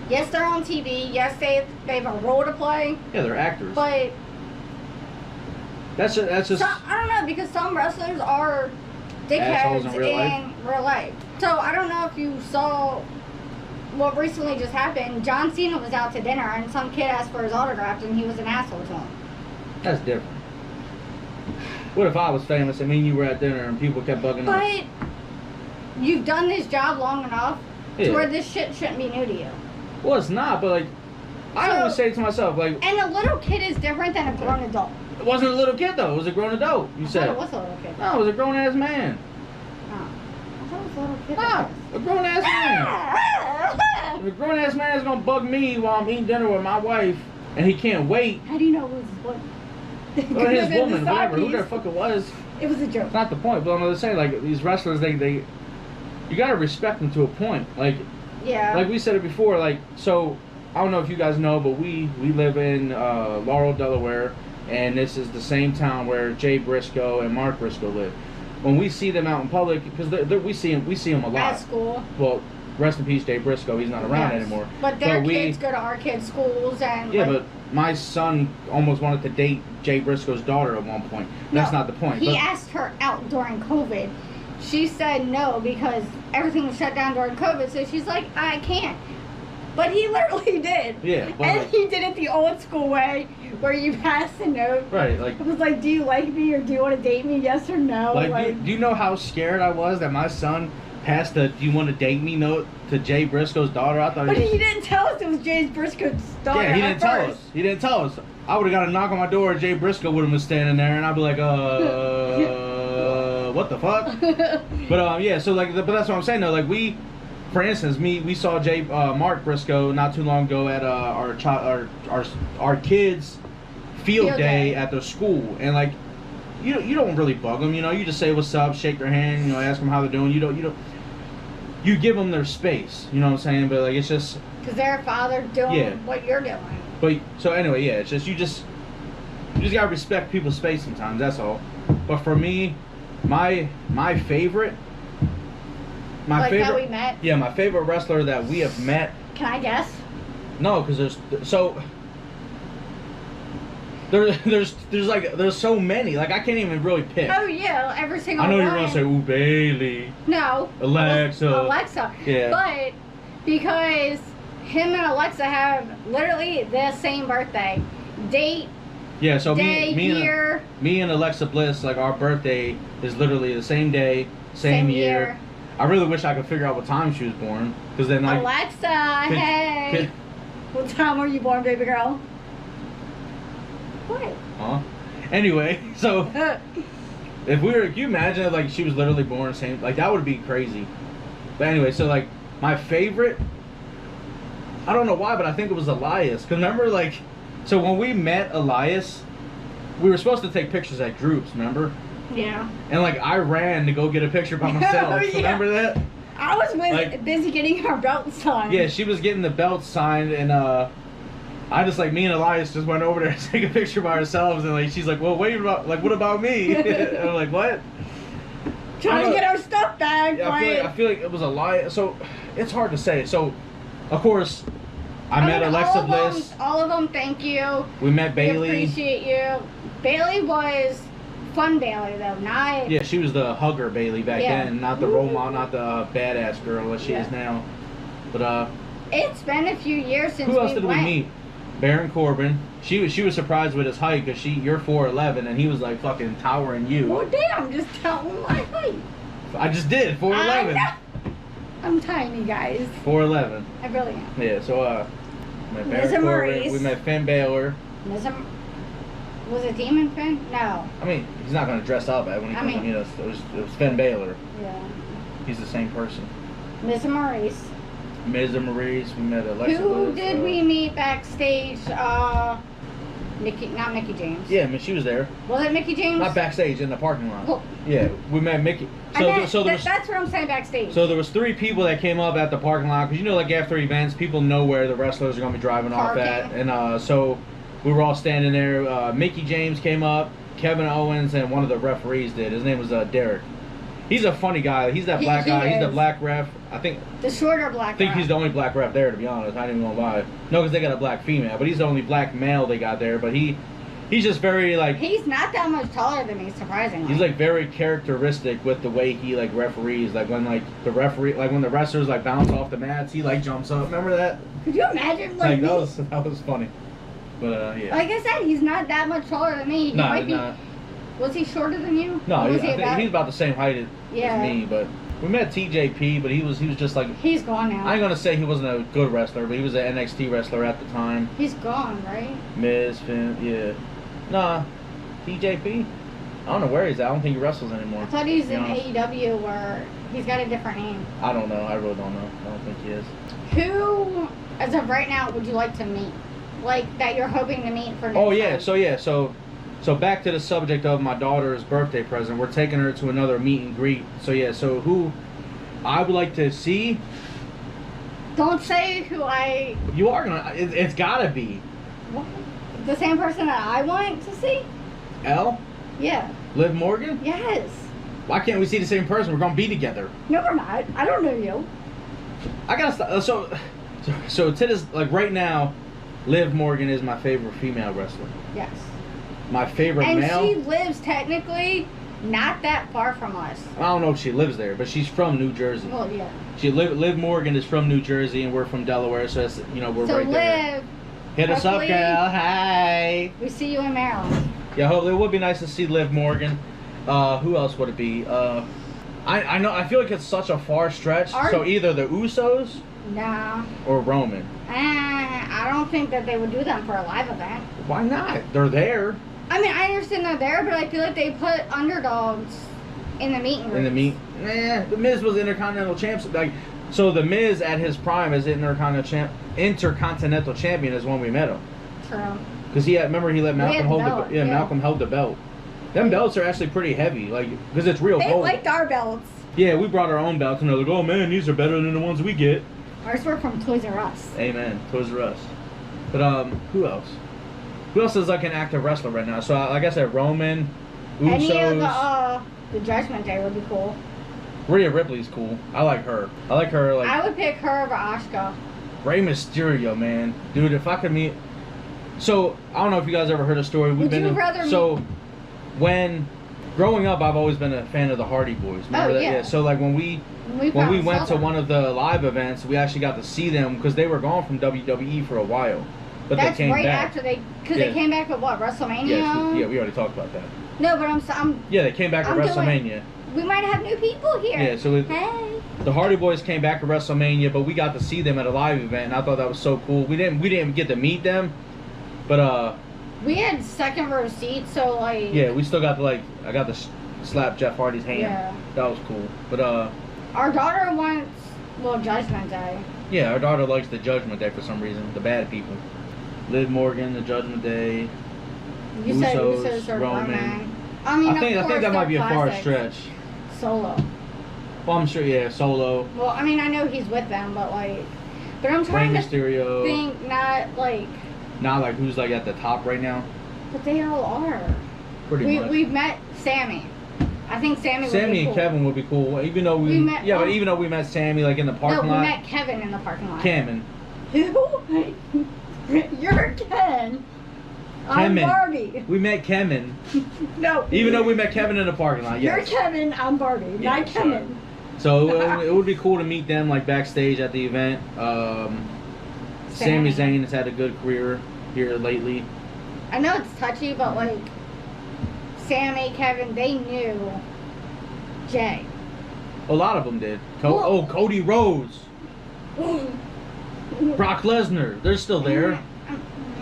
Yes, they're on TV. Yes, they have a role to play. Yeah, they're actors. But. That's just. I don't know, because some wrestlers are dickheads in real life. So I don't know if you saw what recently just happened. John Cena was out to dinner and some kid asked for his autograph and he was an asshole to him. That's different. What if I was famous and me and you were at dinner and people kept bugging us? But you've done this job long enough to where this shit shouldn't be new to you. Well, it's not, but like, I always say to myself, like. And a little kid is different than a grown adult. It wasn't a little kid though. It was a grown adult. You said. It was a little kid. No, it was a grown ass man. Oh. I thought it was a little kid. Nah, a grown ass man. If a grown ass man is gonna bug me while I'm eating dinner with my wife, and he can't wait. How do you know it was what? Well, his woman, whatever, who the fuck it was. It was a joke. It's not the point, but I'm gonna say, like, these wrestlers, they you gotta respect them to a point. Like, yeah. Like we said it before, like, so I don't know if you guys know, but we live in Laurel, Delaware. And this is the same town where Jay Briscoe and Mark Briscoe live. When we see them out in public, because we see them a lot. At school. Well, rest in peace, Jay Briscoe. He's not around anymore. But their kids go to our kids' schools and. Yeah, but my son almost wanted to date Jay Briscoe's daughter at one point. That's not the point. He asked her out during COVID. She said no because everything was shut down during COVID. So she's like, I can't. But he literally did. Yeah. And he did it the old school way, where you pass a note. Right, like. It was like, do you like me or do you want to date me? Yes or no? Like, do you know how scared I was that my son passed the "Do you want to date me" note to Jay Briscoe's daughter? I thought. But he didn't tell us it was Jay Briscoe's daughter. Yeah, he didn't tell us. He didn't tell us. I would have got a knock on my door. Jay Briscoe would have been standing there, and I'd be like, what the fuck? But yeah, so like, but that's what I'm saying though. Like for instance, we saw Mark Briscoe not too long ago at our kids' field day at their school, and like you don't really bug them, you just say what's up, shake their hand, ask them how they're doing. You give them their space, you know what I'm saying? But like it's just because they're a father doing what you're doing. But so anyway, yeah, it's just you just gotta respect people's space sometimes. That's all. But for me, my favorite. That we met? Yeah, my favorite wrestler that we have met. Can I guess? No, because there's so. There's so many. Like I can't even really pick. Oh yeah, every single I know one. you're gonna say, ooh, Bailey. No. Alexa. Alexa. Yeah. But because him and Alexa have literally the same birthday, date, Yeah. So day, year. me and Alexa Bliss, like our birthday is literally the same day, same year. I really wish I could figure out what time she was born, because then like Alexa, hey. What time were you born, baby girl? What? Huh? Anyway, so if we were, can you imagine if like she was literally born same, like that would be crazy. But anyway, so like my favorite, I don't know why, but I think it was Elias. Cause remember like, so when we met Elias, we were supposed to take pictures at groups, remember? Yeah. And like I ran to go get a picture by myself. Oh, yeah. Remember that? I was Like- busy getting our belt signed. Yeah, she was getting the belt signed, and I just like, me and Elias just went over there to take a picture by ourselves, and like she's like, well, wait about, like, what about me? And I'm like, what? Trying to get our stuff back. Yeah, I feel like it was Elias. So it's hard to say. So of course I met mean, Alexa all of Bliss. all of them, thank you. We met Bailey. We appreciate you. Bailey was fun Bailey though, not. Yeah, she was the hugger Bailey back Yeah. then, not the role model, not the badass girl that she is now. But It's been a few years since who else we did went. we meet? Baron Corbin. She was surprised with his height, because you're 4'11", and he was like fucking towering you. Well, damn, just tell them my height. I just did 4'11". I'm tiny, guys. 4'11". I really am. Yeah. So met Miss Baron Corbin. Maurice. We met Finn Balor. Was it Demon Finn? No. I mean, he's not gonna dress up when he I comes to mean- meet us. It was Finn Balor. Yeah. He's the same person. Miss Maurice. Miz and Maurice. We met Alexa Who Bliss, did we meet backstage? Not Mickey James. Yeah, I mean, she was there. Was it Mickey James? Not backstage, in the parking lot. Well, Yeah, we met Mickey. that's That's what I'm saying backstage. So there was 3 people that came up at the parking lot, because you know, like after events, people know where the wrestlers are gonna be driving off at, Parking. and so we were all standing there. Mickey James came up, Kevin Owens, and one of the referees did. His name was Derek. He's a funny guy. He's that black He guy. He's the is. black ref. I think the shorter black guy. he's the only black ref there, to be honest. I ain't even gonna lie. No, because they got a black female, but he's the only black male they got there. But he's just very like. He's not that much taller than me, surprisingly. He's like very characteristic with the way he like referees. Like when like the referee, like when the wrestlers like bounce off the mats, he like jumps up. Remember that? Could you imagine? Like me? that was funny. But yeah. Like I said, he's not that much taller than me. He No, might he's be. not. Was he shorter than you? No, Or was I think about? he's about the same height as Yeah. me. But we met TJP, but he was just like. He's gone now. I ain't gonna say he wasn't a good wrestler, but he was an NXT wrestler at the time. He's gone, right? Miz, Finn, yeah. Nah, TJP. I don't know where he's at. I don't think he wrestles anymore. I thought he was to be in honest. AEW, where he's got a different name. I don't know. I really don't know. I don't think he is. Who, as of right now, would you like to meet? Like that you're hoping to meet for next Oh yeah, time? so back to the subject of my daughter's birthday present. We're taking her to another meet and greet. So yeah, so who I would like to see. Don't say who I. You are gonna. It's gotta be What? The same person that I want to see? Elle, Yeah. Liv Morgan. Yes. Why can't we see the same person? We're gonna be together. No, we're not. I don't know you. I gotta stop. So to this, like right now, Liv Morgan is my favorite female wrestler. Yes. My favorite And male. she lives technically not that far from us. I don't know if she lives there, but she's from New Jersey. Well, yeah. Liv Morgan is from New Jersey, and we're from Delaware, so that's, we're So right there. Liv, Hit us up, hopefully- girl. Hi. we see you in Maryland. Yeah, hopefully it would be nice to see Liv Morgan. Who else would it be? I know. I feel like it's such a far stretch. So either the Usos Nah. or Roman. I don't think that they would do them for a live event. Why not? They're there I mean, I understand they're there, but I feel like they put underdogs in the meeting room. in the meet. The Miz was Intercontinental champ. Like, so the Miz at his prime as Intercontinental champion is when we met him. True. Because he let Malcolm had hold the belt, the Malcolm held the belt. Them belts are actually pretty heavy, like because it's real They gold. liked our belts. Yeah, we brought our own belts, and they're like, "Oh man, these are better than the ones we get." Ours were from Toys R Us. Amen. Toys R Us. But who else? Who else is like an active wrestler right now? So like I said, Roman, Any Usos. of the Judgment Day would be cool. Rhea Ripley's cool. I like her. I would pick her over Asuka. Rey Mysterio, man. Dude, if I could meet. So I don't know if you guys ever heard a story. Would you rather so when growing up, I've always been a fan of the Hardy Boys. Remember that? Yeah. So like when we went to one of the live events, we actually got to see them because they were gone from WWE for a while, but That's they came right back. after they came back at what, WrestleMania? Yeah, we already talked about that. No, but I'm Yeah, they came back at WrestleMania. We might have new people here. Yeah, so hey. The Hardy Boys came back at WrestleMania, but we got to see them at a live event, and I thought that was so cool. We didn't get to meet them, but we had second row seats, so like. Yeah, we still got to I got to slap Jeff Hardy's hand. Yeah. That was cool. But our daughter wants Judgment Day. Yeah, our daughter likes the Judgment Day for some reason. The bad people. Liv Morgan, the Judgment Day. You said Usos, or Roman. I think that might be a far stretch. Solo. Well, I'm sure. Yeah, Solo. Well, I mean, I know he's with them, but I'm trying Rey to Mysterio. think Not like who's at the top right now. But they all are. Pretty much. We've met Sammy. I think Sammy would be cool. and Kevin would be cool. Even though we met Sammy in the parking lot. No, we met Kevin in the parking lot. Cameron. Who? You're Ken. I'm Barbie. We met Kevin. No. Even though we met Kevin in the parking lot. Yes. You're Kevin. I'm Barbie. Yeah, not Kevin. So it would be cool to meet them backstage at the event. Sami Zayn has had a good career here lately. I know it's touchy, but Sammy, Kevin, they knew Jay. A lot of them did. Cody Rhodes. Brock Lesnar. They're still there.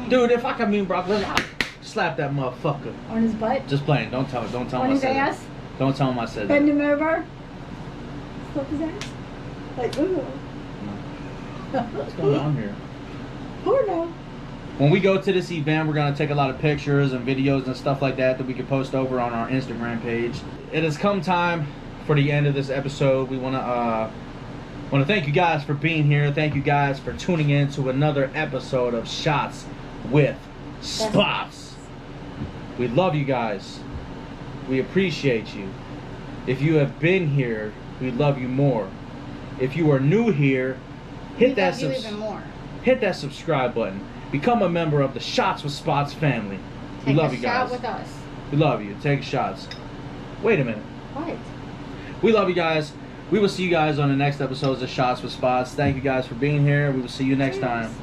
Dude, if I could meet Brock Lesnar, I'd slap that motherfucker. On his butt? Just playing. Don't tell him On his ass? Don't tell him I said Bend that. him over? Slap his ass? Ooh. What's going on here? Porno. When we go to this event, we're going to take a lot of pictures and videos and stuff like that we can post over on our Instagram page. It has come time for the end of this episode. We want to thank you guys for being here. Thank you guys for tuning in to another episode of Shots with Spots. We love you guys. We appreciate you. If you have been here, we love you more. If you are new here, hit that subscribe button. Become a member of the Shots with Spots family. We love you guys. Take a shot with us. We love you. Take shots. Wait a minute. What? We love you guys. We will see you guys on the next episodes of Shots with Spots. Thank you guys for being here. We will see you next time.